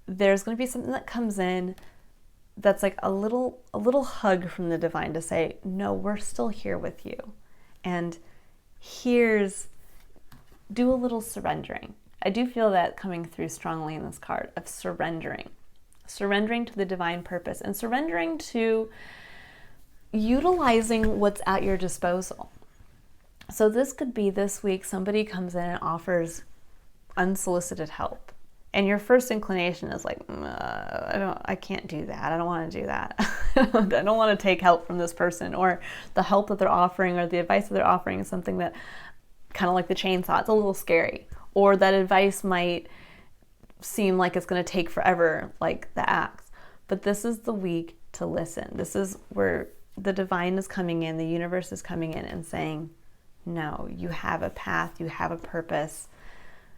there's going to be something that comes in that's like a little hug from the divine to say, no, we're still here with you, and do a little surrendering. I do feel that coming through strongly in this card of surrendering to the divine purpose, and surrendering to utilizing what's at your disposal. So this could be this week, somebody comes in and offers unsolicited help, and your first inclination is like, I can't do that. I don't want to do that. I don't want to take help from this person, or the help that they're offering or the advice that they're offering is something that, kind of like the chainsaw, it's a little scary, or that advice might seem like it's going to take forever, like the axe. But this is the week to listen. This is where the divine is coming in, the universe is coming in and saying, no, you have a path, you have a purpose.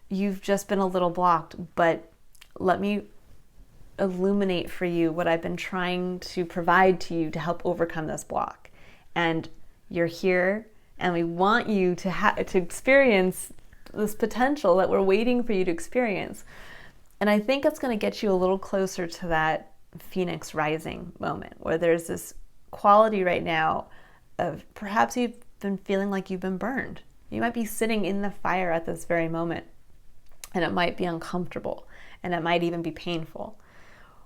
You've just been a little blocked, but let me illuminate for you what I've been trying to provide to you to help overcome this block. And you're here, and we want you to experience this potential that we're waiting for you to experience. And I think it's going to get you a little closer to that Phoenix rising moment, where there's this quality right now of perhaps you've been feeling like you've been burned. You might be sitting in the fire at this very moment, and it might be uncomfortable, and it might even be painful,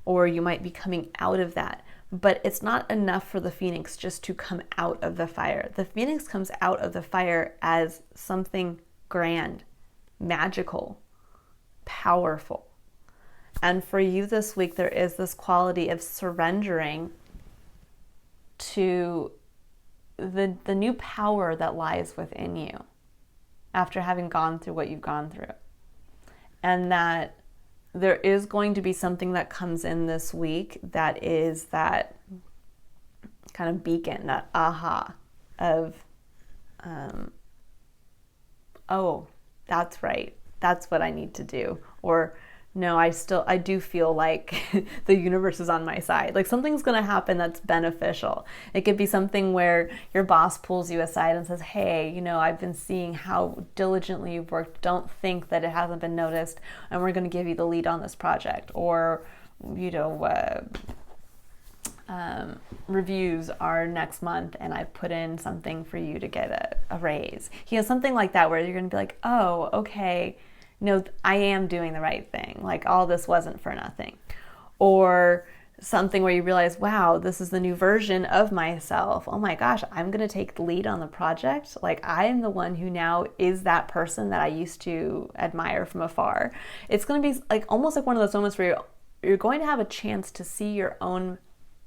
or you might be coming out of that. But it's not enough for the phoenix just to come out of the fire. The phoenix comes out of the fire as something grand, magical, powerful. And for you this week, there is this quality of surrendering to the new power that lies within you after having gone through what you've gone through. And that there is going to be something that comes in this week that is that kind of beacon, that aha of, oh, that's right. That's what I need to do. Or no, I do feel like the universe is on my side. Like something's going to happen that's beneficial. It could be something where your boss pulls you aside and says, hey, you know, I've been seeing how diligently you've worked. Don't think that it hasn't been noticed, and we're going to give you the lead on this project. Or, you know, reviews are next month, and I put in something for you to get a raise. You know, something like that, where you're going to be like, oh, okay, no, I am doing the right thing. Like all this wasn't for nothing. Or something where you realize, wow, this is the new version of myself. Oh my gosh, I'm going to take the lead on the project. Like I am the one who now is that person that I used to admire from afar. It's going to be like almost like one of those moments where you're going to have a chance to see your own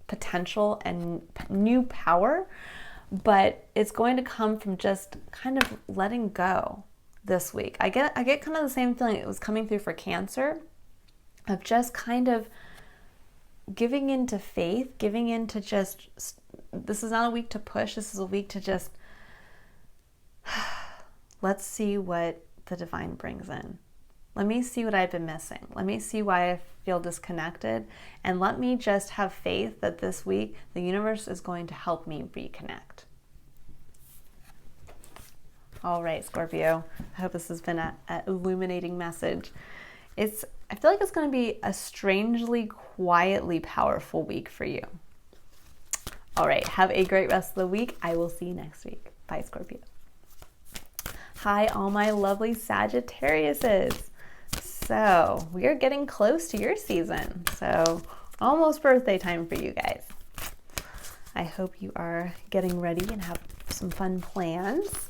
potential and new power, but it's going to come from just kind of letting go. This week, I get kind of the same feeling it was coming through for Cancer, of just kind of giving into faith, giving into just, this is not a week to push, this is a week to just, let's see what the divine brings in. Let me see what I've been missing. Let me see why I feel disconnected, and let me just have faith that this week the universe is going to help me reconnect. All right, Scorpio, I hope this has been an illuminating message. I feel like it's going to be a strangely, quietly powerful week for you. All right, have a great rest of the week. I will see you next week. Bye, Scorpio. Hi, all my lovely Sagittariuses. So we are getting close to your season. So almost birthday time for you guys. I hope you are getting ready and have some fun plans.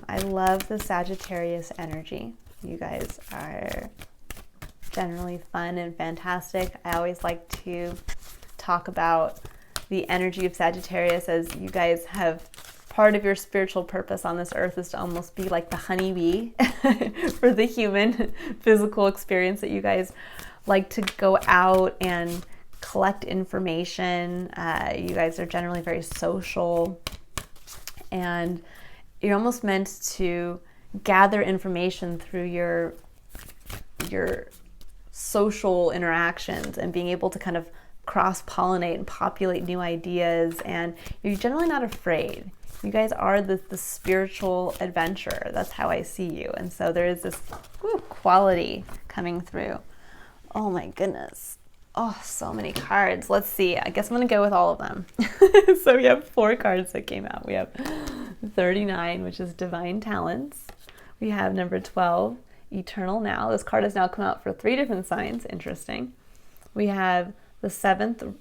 I love the Sagittarius energy. You guys are generally fun and fantastic. I always like to talk about the energy of Sagittarius as you guys have part of your spiritual purpose on this earth is to almost be like the honeybee for the human physical experience, that you guys like to go out and collect information. You guys are generally very social, and you're almost meant to gather information through your social interactions and being able to kind of cross-pollinate and populate new ideas, and you're generally not afraid. You guys are the spiritual adventurer. That's how I see you. And so there is this quality coming through. Oh my goodness. Oh, so many cards. Let's see. I guess I'm going to go with all of them. So we have 4 cards that came out. We have 39, which is Divine Talents. We have number 12, Eternal Now. This card has now come out for 3 different signs. Interesting. We have the 7th,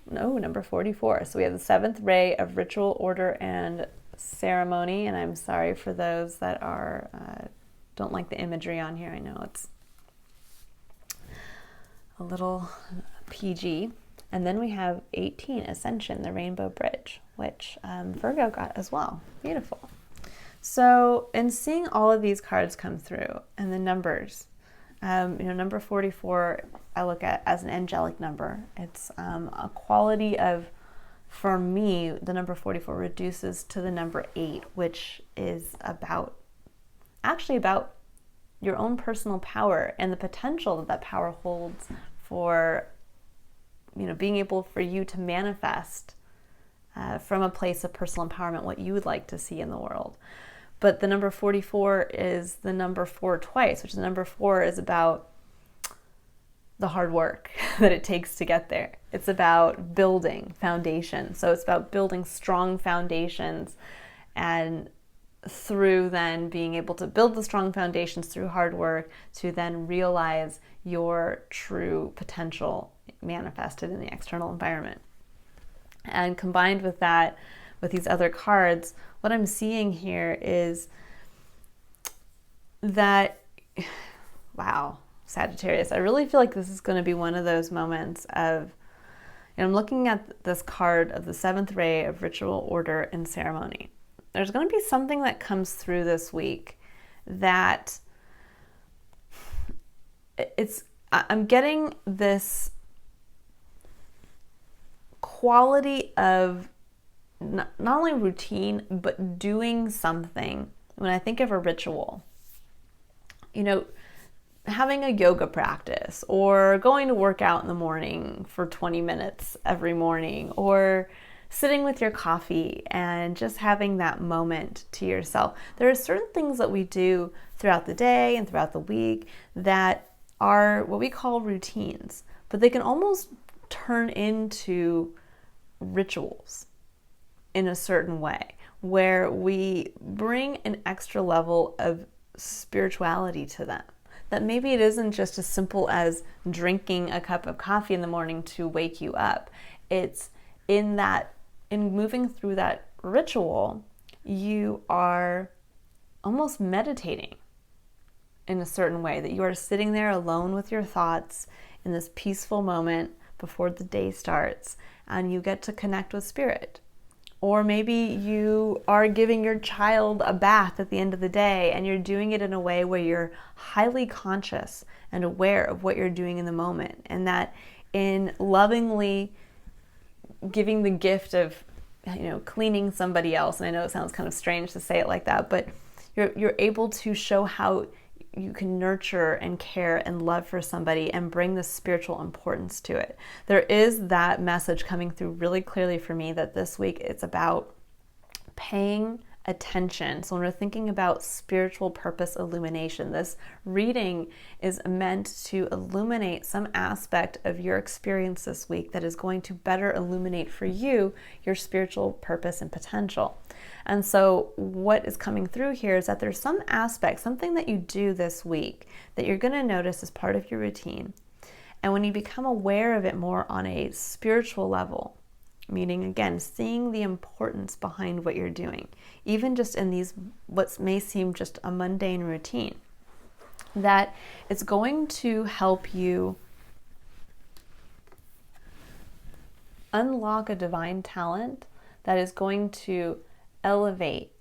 number 44. So we have the 7th ray of ritual, order, and ceremony. And I'm sorry for those that are don't like the imagery on here. I know it's a little PG. And then we have 18, Ascension, the Rainbow Bridge, which Virgo got as well. Beautiful. So in seeing all of these cards come through and the numbers, number 44, I look at as an angelic number. It's a quality of, for me, the number 44 reduces to the number 8, which is about your own personal power and the potential that power holds for, being able for you to manifest from a place of personal empowerment what you would like to see in the world. But the number 44 is the number 4 twice, which the number 4 is about the hard work that it takes to get there. It's about building foundation. So it's about building strong foundations and through then being able to build the strong foundations through hard work to then realize your true potential manifested in the external environment. And combined with that, with these other cards, what I'm seeing here is that, wow, Sagittarius, I really feel like this is going to be one of those moments of, I'm looking at this card of the seventh ray of ritual, order, and ceremony. There's going to be something that comes through this week that I'm getting this quality of not only routine, but doing something. When I think of a ritual, having a yoga practice or going to work out in the morning for 20 minutes every morning, or sitting with your coffee and just having that moment to yourself. There are certain things that we do throughout the day and throughout the week that are what we call routines, but they can almost turn into rituals in a certain way, where we bring an extra level of spirituality to them. That maybe it isn't just as simple as drinking a cup of coffee in the morning to wake you up. It's in moving through that ritual, you are almost meditating in a certain way, that you are sitting there alone with your thoughts in this peaceful moment before the day starts, and you get to connect with spirit. Or maybe you are giving your child a bath at the end of the day, and you're doing it in a way where you're highly conscious and aware of what you're doing in the moment, and that in lovingly giving the gift of, cleaning somebody else, and I know it sounds kind of strange to say it like that, but you're able to show how you can nurture and care and love for somebody and bring the spiritual importance to it. There is that message coming through really clearly for me that this week it's about paying attention. So when we're thinking about spiritual purpose illumination, this reading is meant to illuminate some aspect of your experience this week that is going to better illuminate for you your spiritual purpose and potential. And so what is coming through here is that there's some aspect, something that you do this week that you're going to notice as part of your routine. And when you become aware of it more on a spiritual level, meaning, again, seeing the importance behind what you're doing, even just in these, what may seem just a mundane routine, that it's going to help you unlock a divine talent that is going to elevate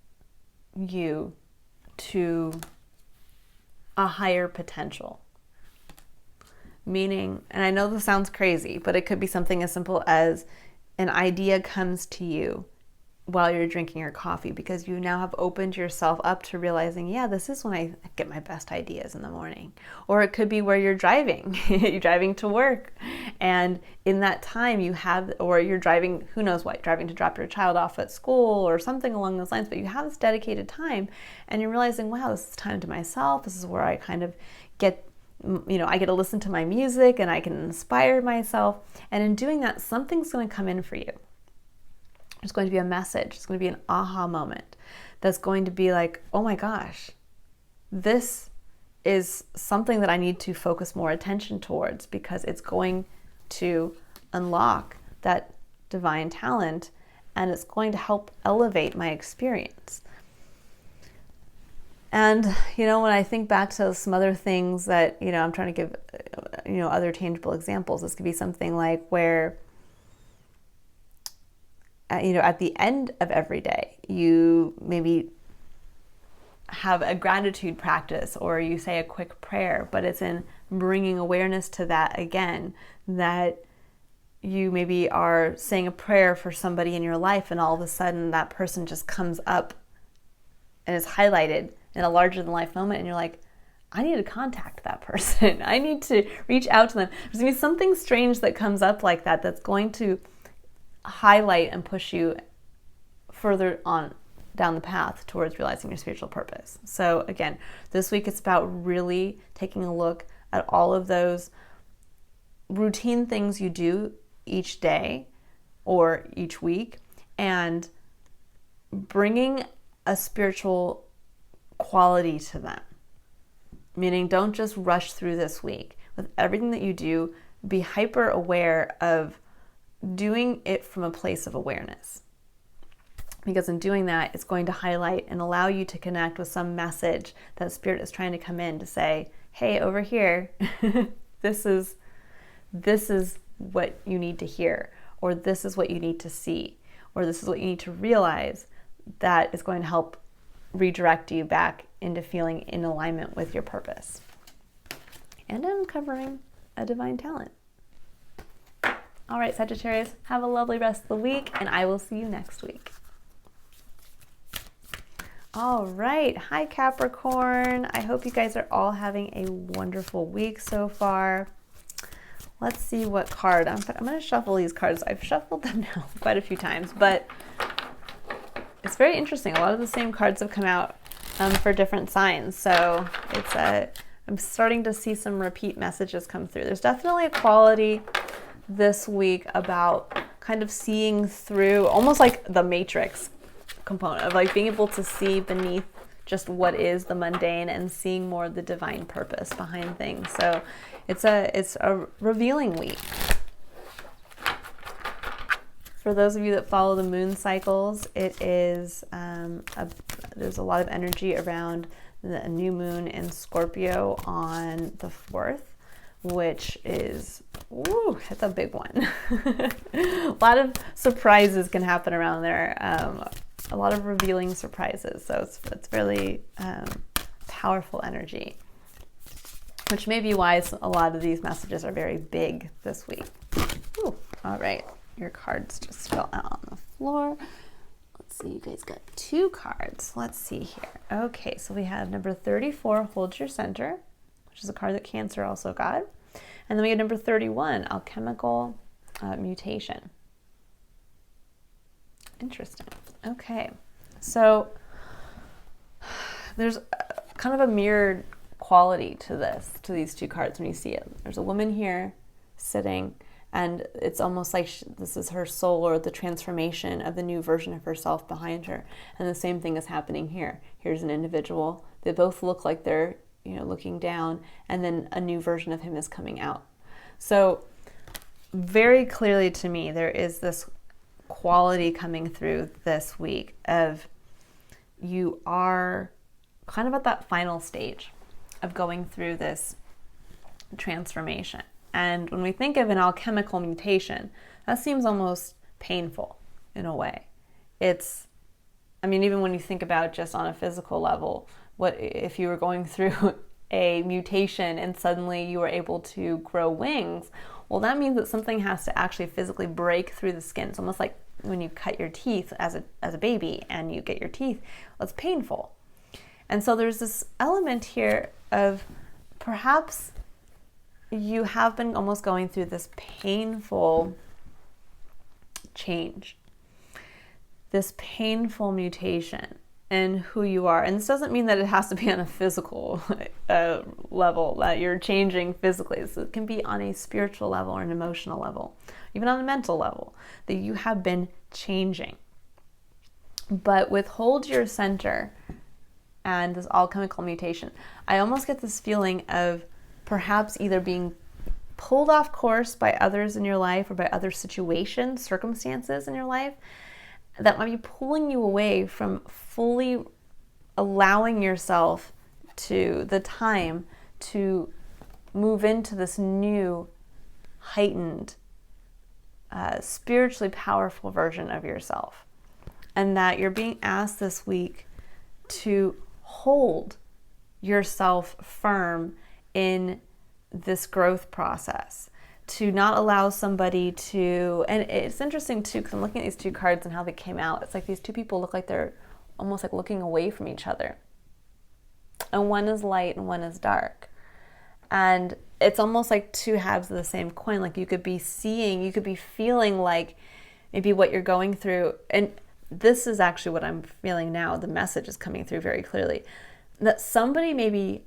you to a higher potential. Meaning, and I know this sounds crazy, but it could be something as simple as an idea comes to you while you're drinking your coffee, because you now have opened yourself up to realizing, yeah, this is when I get my best ideas in the morning. Or it could be where you're driving, you're driving to work, and in that time you have, or you're driving, who knows what, driving to drop your child off at school or something along those lines, but you have this dedicated time and you're realizing, wow, this is time to myself. This is where I kind of get, I get to listen to my music and I can inspire myself. And in doing that, something's going to come in for you. There's going to be a message. It's going to be an aha moment that's going to be like, oh my gosh, this is something that I need to focus more attention towards, because it's going to unlock that divine talent and it's going to help elevate my experience. And, when I think back to some other things that, I'm trying to give, other tangible examples, this could be something like where, at the end of every day, you maybe have a gratitude practice or you say a quick prayer, but it's in bringing awareness to that again, that you maybe are saying a prayer for somebody in your life and all of a sudden that person just comes up and is highlighted in a larger than life moment, and you're like, I need to contact that person. I need to reach out to them. There's going to be something strange that comes up like that that's going to highlight and push you further on down the path towards realizing your spiritual purpose. So again, this week it's about really taking a look at all of those routine things you do each day or each week and bringing a spiritual quality to them. Meaning, don't just rush through this week. With everything that you do, be hyper aware of doing it from a place of awareness. Because in doing that, it's going to highlight and allow you to connect with some message that Spirit is trying to come in to say, hey, over here, this is what you need to hear, or this is what you need to see, or this is what you need to realize, that is going to help redirect you back into feeling in alignment with your purpose and uncovering a divine talent. All right, Sagittarius, have a lovely rest of the week, and I will see you next week. All right, hi Capricorn. I hope you guys are all having a wonderful week so far. Let's see what card. I'm going to shuffle these cards. I've shuffled them now quite a few times, but it's very interesting. A lot of the same cards have come out for different signs. So I'm starting to see some repeat messages come through. There's definitely a quality this week about kind of seeing through, almost like the Matrix component of like being able to see beneath just what is the mundane and seeing more of the divine purpose behind things. So it's a revealing week. For those of you that follow the moon cycles, it is there's a lot of energy around the new moon in Scorpio on the 4th, which is, ooh, it's a big one. A lot of surprises can happen around there. A lot of revealing surprises. So it's really powerful energy, which may be why a lot of these messages are very big this week. Ooh, all right. Your cards just fell out on the floor. Let's see, you guys got 2 cards. Let's see here. Okay, so we have number 34, Hold Your Center, which is a card that Cancer also got. And then we have number 31, Alchemical Mutation. Interesting. Okay, so there's kind of a mirrored quality to these 2 cards when you see it. There's a woman here sitting, and it's almost like this is her soul, or the transformation of the new version of herself behind her. And the same thing is happening here. Here's an individual. They both look like they're, looking down, and then a new version of him is coming out. So very clearly to me, there is this quality coming through this week of you are kind of at that final stage of going through this transformation. And when we think of an alchemical mutation, that seems almost painful in a way. Even when you think about just on a physical level, what if you were going through a mutation and suddenly you were able to grow wings? Well, that means that something has to actually physically break through the skin. It's almost like when you cut your teeth as a baby and you get your teeth, it's painful. And so there's this element here of perhaps you have been almost going through this painful change, this painful mutation in who you are. And this doesn't mean that it has to be on a physical level, that you're changing physically. So it can be on a spiritual level or an emotional level, even on a mental level, that you have been changing. But with Hold Your Center and this alchemical mutation, I almost get this feeling of perhaps either being pulled off course by others in your life or by other situations, circumstances in your life that might be pulling you away from fully allowing yourself to the time to move into this new, heightened, spiritually powerful version of yourself. And that you're being asked this week to hold yourself firm in this growth process, to not allow somebody to, and it's interesting too, because I'm looking at these 2 cards and how they came out. It's like these 2 people look like they're almost like looking away from each other. And one is light and one is dark. And it's almost like 2 halves of the same coin. Like you could be feeling like maybe what you're going through. And this is actually what I'm feeling now. The message is coming through very clearly. That somebody maybe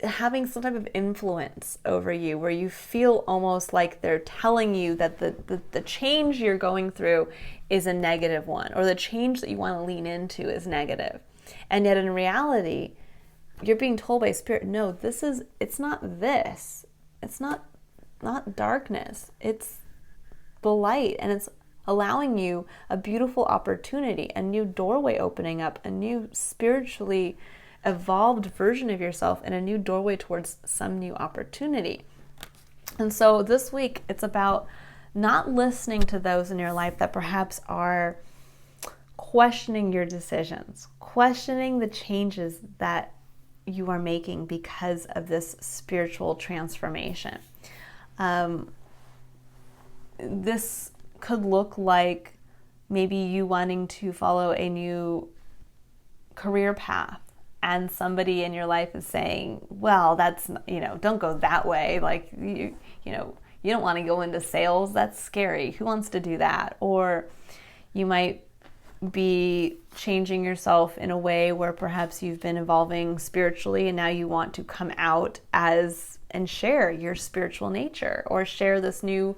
having some type of influence over you, where you feel almost like they're telling you that the change you're going through is a negative one, or the change that you want to lean into is negative. And yet in reality, you're being told by Spirit, no, it's not this. It's not darkness. It's the light, and it's allowing you a beautiful opportunity, a new doorway opening up, a new spiritually evolved version of yourself, and a new doorway towards some new opportunity. And so this week, it's about not listening to those in your life that perhaps are questioning your decisions, questioning the changes that you are making because of this spiritual transformation. This could look like maybe you wanting to follow a new career path, and somebody in your life is saying, well, that's, don't go that way. Like, you don't want to go into sales. That's scary. Who wants to do that? Or you might be changing yourself in a way where perhaps you've been evolving spiritually, and now you want to come out and share your spiritual nature, or share this new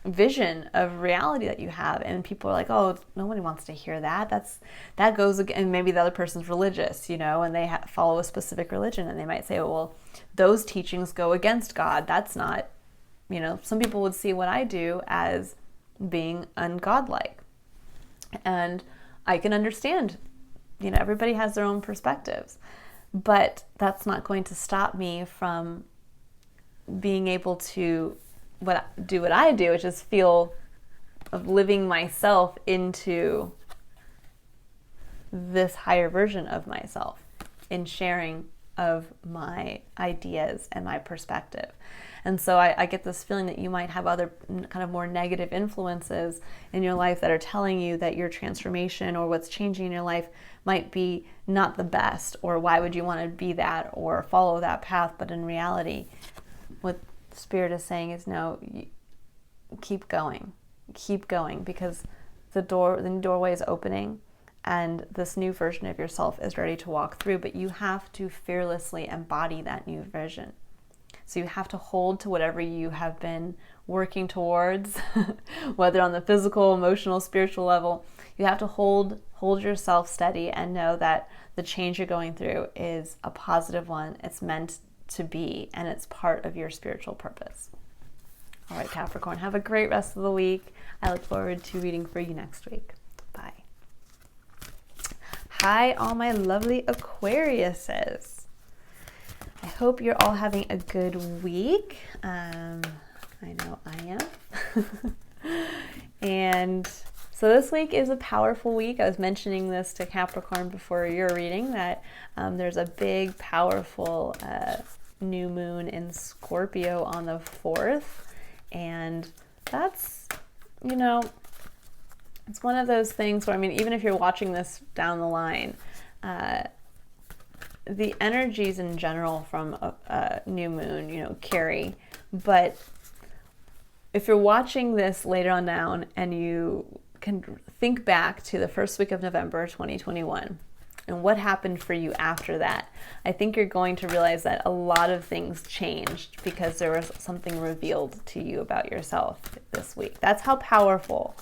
vision of reality that you have. And people are like, oh, nobody wants to hear that. That goes again. And maybe the other person's religious, and they follow a specific religion, and they might say, oh, well, those teachings go against God. That's not, some people would see what I do as being ungodlike. And I can understand, everybody has their own perspectives, but that's not going to stop me from being able to do what I do, which is feel of living myself into this higher version of myself, in sharing of my ideas and my perspective. And so I get this feeling that you might have other kind of more negative influences in your life that are telling you that your transformation or what's changing in your life might be not the best, or why would you want to be that or follow that path. But in reality, what Spirit is saying is, no, keep going, because the doorway is opening, and this new version of yourself is ready to walk through. But you have to fearlessly embody that new vision. So you have to hold to whatever you have been working towards, whether on the physical, emotional, spiritual level. You have to hold yourself steady and know that the change you're going through is a positive one. It's meant to be, and it's part of your spiritual purpose. All right, Capricorn, have a great rest of the week. I look forward to reading for you next week. Bye. Hi, all my lovely Aquariuses. I hope you're all having a good week. I know I am. And so this week is a powerful week. I was mentioning this to Capricorn before your reading, that there's a big, powerful new moon in Scorpio on the 4th. And that's, it's one of those things where, even if you're watching this down the line, the energies in general from a new moon, carry. But if you're watching this later on down and you can think back to the first week of November 2021 and what happened for you after that, I think you're going to realize that a lot of things changed because there was something revealed to you about yourself this week. That's how powerful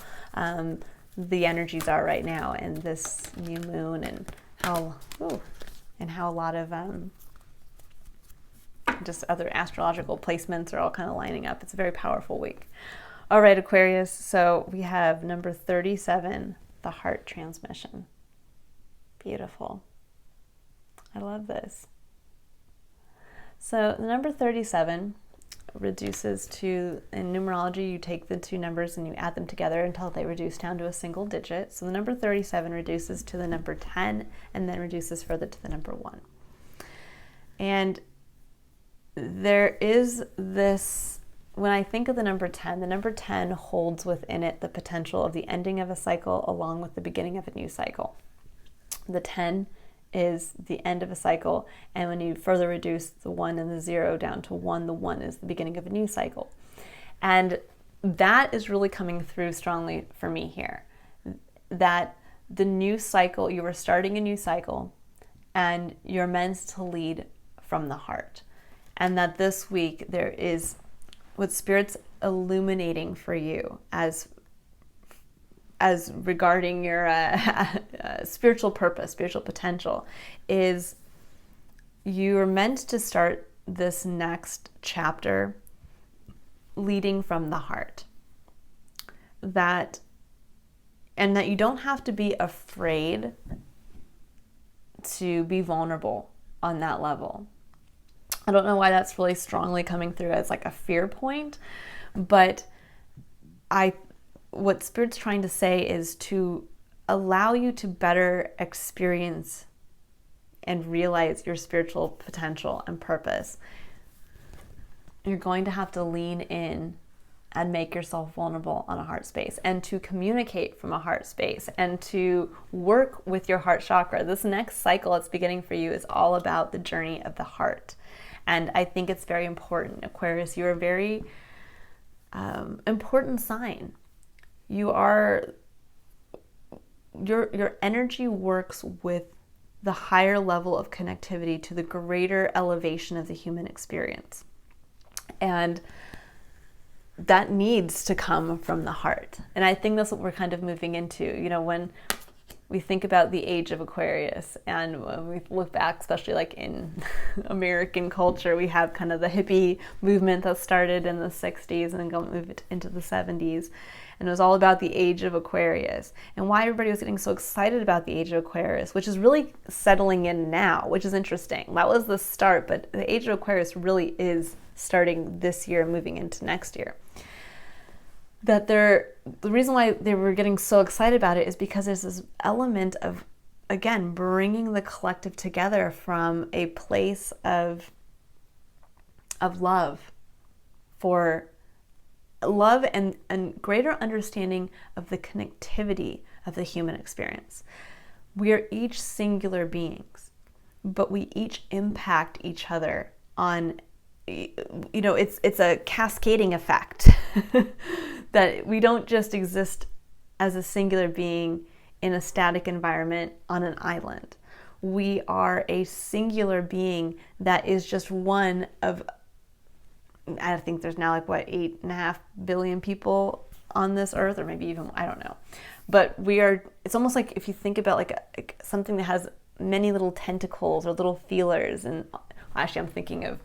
the energies are right now in this new moon, and how a lot of just other astrological placements are all kind of lining up. It's a very powerful week. All right, Aquarius, so we have number 37, the heart transmission. Beautiful. I love this. So the number 37 reduces to, in numerology, you take the two numbers and you add them together until they reduce down to a single digit. So the number 37 reduces to the number 10 and then reduces further to the number 1. And there is this, when I think of the number 10 holds within it the potential of the ending of a cycle along with the beginning of a new cycle. The 10 is the end of a cycle, and when you further reduce the 1 and the 0 down to 1, the 1 is the beginning of a new cycle. And that is really coming through strongly for me here. That the new cycle, you are starting a new cycle, and you're meant to lead from the heart. And that this week there is what Spirit's illuminating for you as regarding your spiritual purpose, spiritual potential, is you're meant to start this next chapter leading from the heart. And that you don't have to be afraid to be vulnerable on that level. I don't know why that's really strongly coming through as like a fear point, but what Spirit's trying to say is to allow you to better experience and realize your spiritual potential and purpose. You're going to have to lean in and make yourself vulnerable on a heart space, and to communicate from a heart space, and to work with your heart chakra. This next cycle that's beginning for you is all about the journey of the heart. And I think it's very important. Aquarius, you're a very important sign. Your energy works with the higher level of connectivity to the greater elevation of the human experience. And that needs to come from the heart. And I think that's what we're kind of moving into. You know, when we think about the age of Aquarius, and when we look back, especially like in American culture, we have kind of the hippie movement that started in the 60s and then moved into the 70s. And it was all about the age of Aquarius and why everybody was getting so excited about the age of Aquarius, which is really settling in now, which is interesting. That was the start, but the age of Aquarius really is starting this year, moving into next year. The reason why they were getting so excited about it is because there's this element of, again, bringing the collective together from a place of love, for love and greater understanding of the connectivity of the human experience. We are each singular beings, but we each impact each other on, you know, it's a cascading effect that we don't just exist as a singular being in a static environment on an island. We are a singular being that is just one of, I think there's now like, what, 8.5 billion people on this earth, or maybe even, I don't know. But it's almost like if you think about like something that has many little tentacles or little feelers. And actually, I'm thinking of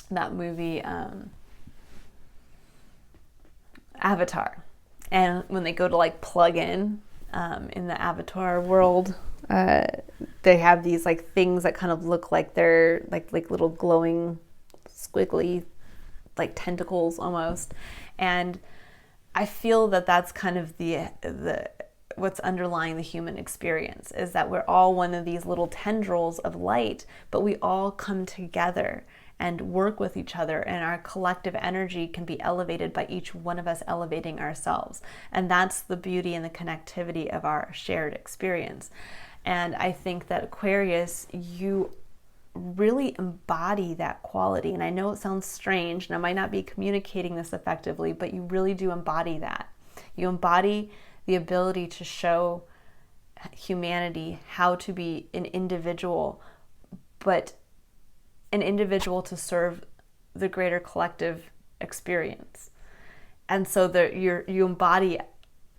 that movie, Avatar. And when they go to like plug in the Avatar world, they have these like things that kind of look like they're like little glowing, squiggly, like tentacles almost. And I feel that that's kind of the what's underlying the human experience, is that we're all one of these little tendrils of light, but we all come together and work with each other, and our collective energy can be elevated by each one of us elevating ourselves. And that's the beauty and the connectivity of our shared experience. And I think that Aquarius, you really embody that quality. And I know it sounds strange, and I might not be communicating this effectively, but you really do embody that. You embody the ability to show humanity how to be an individual, but an individual to serve the greater collective experience. And so you embody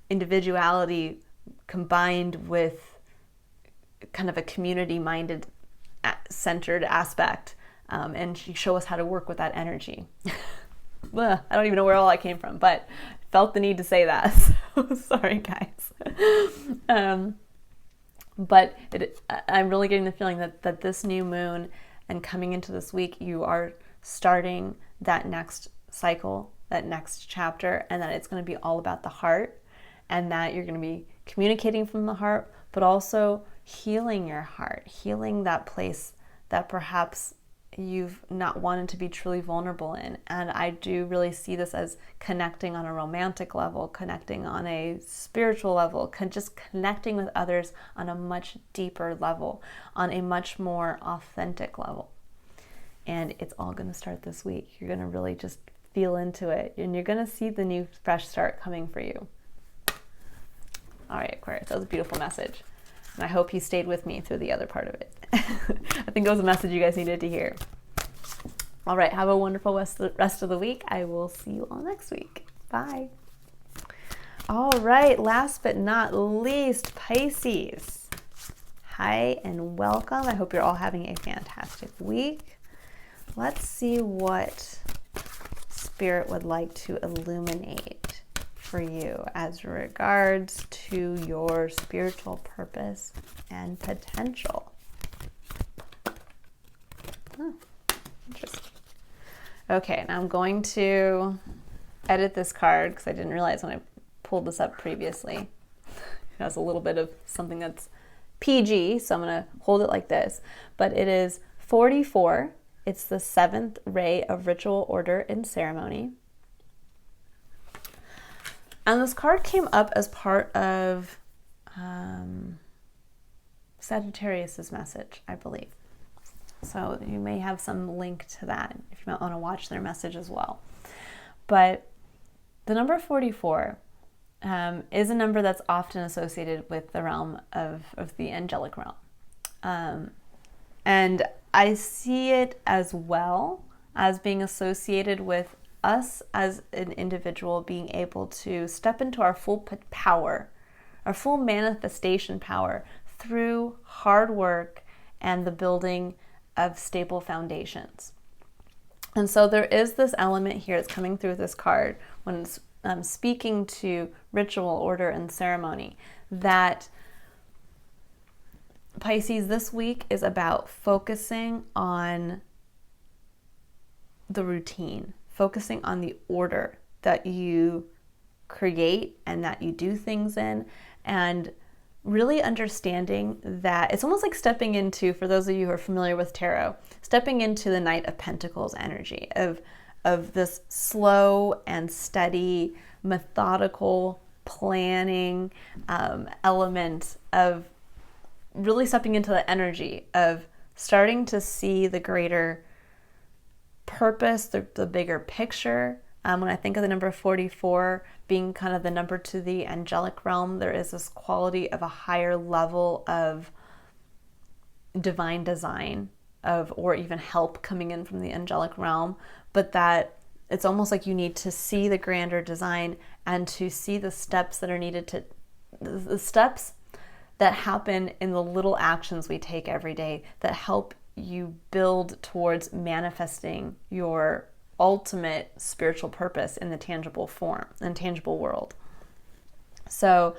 individuality combined with kind of a community-minded, centered aspect, and you show us how to work with that energy. I don't even know where all that came from, but felt the need to say that. So sorry, guys. But I'm really getting the feeling that this new moon and coming into this week, you are starting that next cycle, that next chapter, and that it's going to be all about the heart, and that you're going to be communicating from the heart, but also healing your heart, healing that place that perhaps you've not wanted to be truly vulnerable in. And I do really see this as connecting on a romantic level, connecting on a spiritual level, just connecting with others on a much deeper level, on a much more authentic level. And it's all going to start this week. You're going to really just feel into it, and you're going to see the new fresh start coming for you. All right, Aquarius, that was a beautiful message. And I hope you stayed with me through the other part of it. I think it was a message you guys needed to hear. All right, have a wonderful rest of the week. I will see you all next week. Bye. All right, last but not least, Pisces. Hi and welcome. I hope you're all having a fantastic week. Let's see what Spirit would like to illuminate for you as regards to your spiritual purpose and potential. Oh, interesting. Okay, now I'm going to edit this card because I didn't realize when I pulled this up previously. It has a little bit of something that's PG, so I'm going to hold it like this. But it is 44. It's the 7th ray of ritual, order, and ceremony. And this card came up as part of Sagittarius's message, I believe. So you may have some link to that if you might want to watch their message as well. But the number 44 is a number that's often associated with the realm of the angelic realm. And I see it as well as being associated with us as an individual being able to step into our full power, our full manifestation power through hard work and the building of stable foundations. And so there is this element here that's coming through this card when it's speaking to ritual, order, and ceremony, that Pisces this week is about focusing on the routine, focusing on the order that you create and that you do things in, and really understanding that it's almost like stepping into, for those of you who are familiar with tarot, stepping into the Knight of Pentacles energy of this slow and steady, methodical planning element of really stepping into the energy of starting to see the greater purpose, the bigger picture. When I think of the number 44 being kind of the number to the angelic realm, there is this quality of a higher level of divine design or even help coming in from the angelic realm, but that it's almost like you need to see the grander design and to see the steps that are needed the steps that happen in the little actions we take every day that help you build towards manifesting your ultimate spiritual purpose in the tangible form and tangible world. So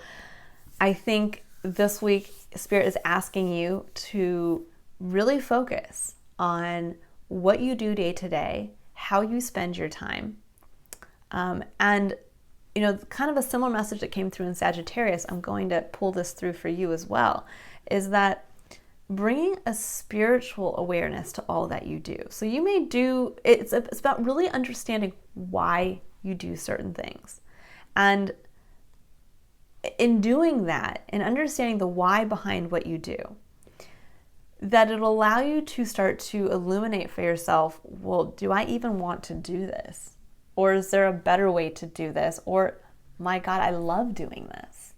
I think this week Spirit is asking you to really focus on what you do day to day, how you spend your time, and kind of a similar message that came through in Sagittarius, I'm going to pull this through for you as well, is that bringing a spiritual awareness to all that you do. So you may do, it's about really understanding why you do certain things. And in doing that and understanding the why behind what you do, that it'll allow you to start to illuminate for yourself, well, do I even want to do this? Or is there a better way to do this? Or, my God, I love doing this.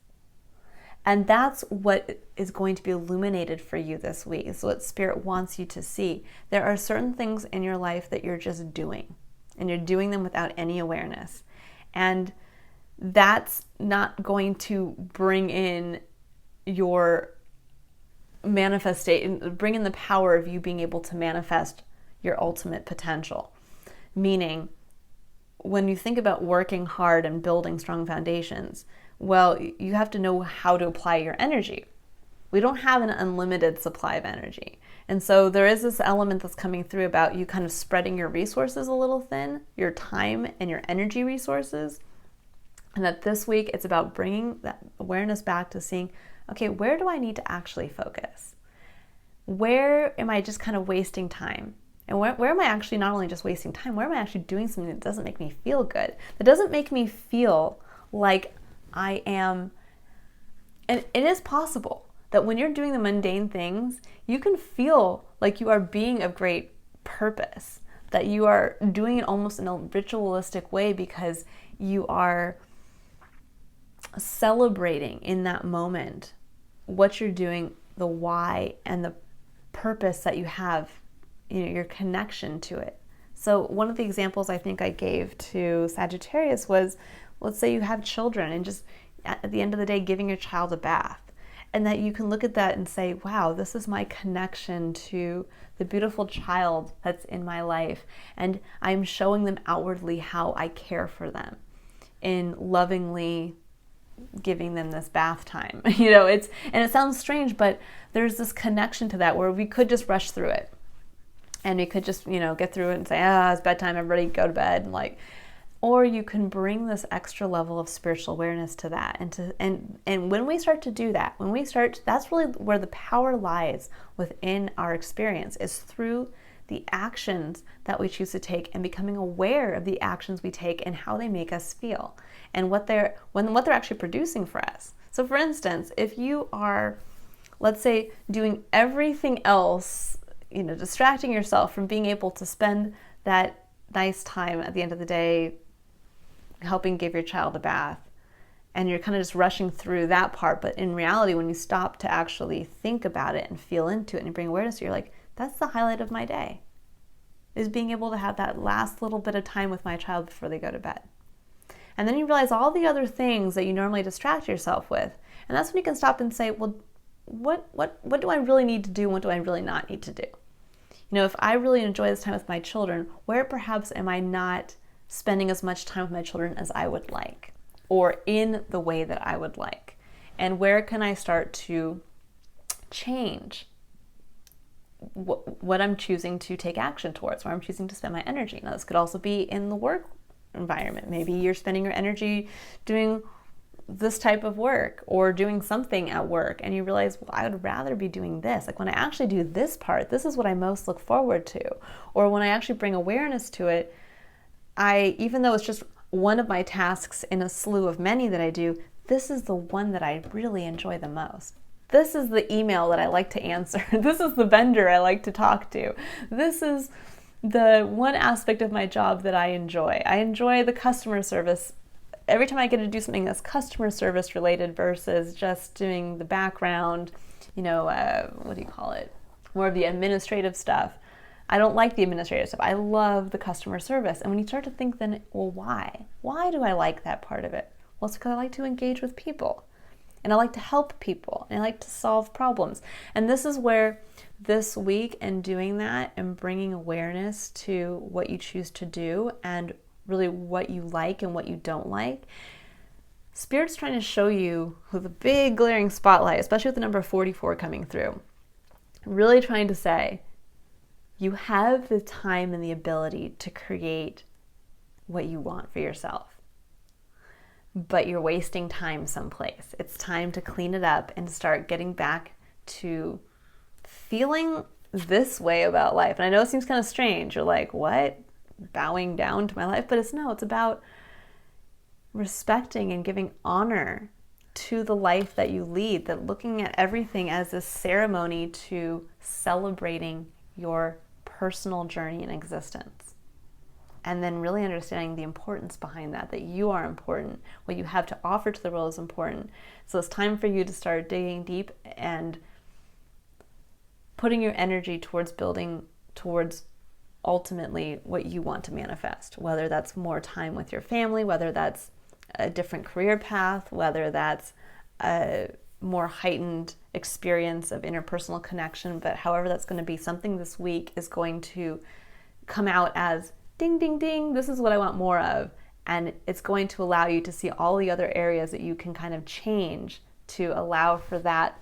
And that's what is going to be illuminated for you this week. It's what Spirit wants you to see. There are certain things in your life that you're just doing, and you're doing them without any awareness. And that's not going to bring in your manifestation, bring in the power of you being able to manifest your ultimate potential. Meaning, when you think about working hard and building strong foundations, well, you have to know how to apply your energy. We don't have an unlimited supply of energy. And so there is this element that's coming through about you kind of spreading your resources a little thin, your time and your energy resources. And that this week it's about bringing that awareness back to seeing, okay, where do I need to actually focus? Where am I just kind of wasting time? And where am I actually not only just wasting time, where am I actually doing something that doesn't make me feel good? That doesn't make me feel like I am, and it is possible that when you're doing the mundane things, you can feel like you are being of great purpose, that you are doing it almost in a ritualistic way because you are celebrating in that moment what you're doing, the why, and the purpose that you have, your connection to it. So one of the examples I think I gave to Sagittarius was, let's say you have children, and just at the end of the day giving your child a bath, and that you can look at that and say, wow, this is my connection to the beautiful child that's in my life, and I'm showing them outwardly how I care for them in lovingly giving them this bath time. And it sounds strange, but there's this connection to that where we could just rush through it, and we could just get through it and say, it's bedtime, everybody go to bed, or you can bring this extra level of spiritual awareness to that. And when we start to do that, that's really where the power lies within our experience, is through the actions that we choose to take, and becoming aware of the actions we take and how they make us feel, and what they're actually producing for us. So for instance, if you are, let's say, doing everything else, distracting yourself from being able to spend that nice time at the end of the day helping give your child a bath, and you're kind of just rushing through that part, but in reality, when you stop to actually think about it and feel into it and bring awareness, you're like, that's the highlight of my day, is being able to have that last little bit of time with my child before they go to bed. And then you realize all the other things that you normally distract yourself with, and that's when you can stop and say, well, what do I really need to do, and what do I really not need to do? If I really enjoy this time with my children, where perhaps am I not spending as much time with my children as I would like, or in the way that I would like? And where can I start to change what I'm choosing to take action towards, where I'm choosing to spend my energy? Now, this could also be in the work environment. Maybe you're spending your energy doing this type of work or doing something at work, and you realize, well, I would rather be doing this. When I actually do this part, this is what I most look forward to. Or when I actually bring awareness to it, even though it's just one of my tasks in a slew of many that I do, this is the one that I really enjoy the most. This is the email that I like to answer. This is the vendor I like to talk to. This is the one aspect of my job that I enjoy. I enjoy the customer service. Every time I get to do something that's customer service related versus just doing the background, what do you call it? More of the administrative stuff. I don't like the administrative stuff. I love the customer service. And when you start to think then, well, why? Why do I like that part of it? Well, it's because I like to engage with people, and I like to help people, and I like to solve problems. And this is where this week, and doing that and bringing awareness to what you choose to do and really what you like and what you don't like, Spirit's trying to show you with a big glaring spotlight, especially with the number 44 coming through, really trying to say, you have the time and the ability to create what you want for yourself, but you're wasting time someplace. It's time to clean it up and start getting back to feeling this way about life. And I know it seems kind of strange. You're like, what? Bowing down to my life? But it's about respecting and giving honor to the life that you lead, that looking at everything as a ceremony to celebrating your personal journey in existence. And then really understanding the importance behind that you are important. What you have to offer to the world is important. So it's time for you to start digging deep and putting your energy towards building towards ultimately what you want to manifest, whether that's more time with your family, whether that's a different career path, whether that's a more heightened experience of interpersonal connection. But however that's going to be, something this week is going to come out as ding, ding, ding, this is what I want more of. And it's going to allow you to see all the other areas that you can kind of change to allow for that,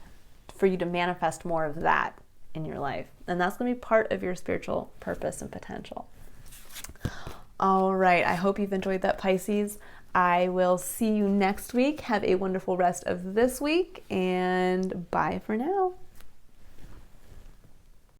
for you to manifest more of that in your life. And that's going to be part of your spiritual purpose and potential. All right, I hope you've enjoyed that, Pisces. I will see you next week. Have a wonderful rest of this week, and bye for now.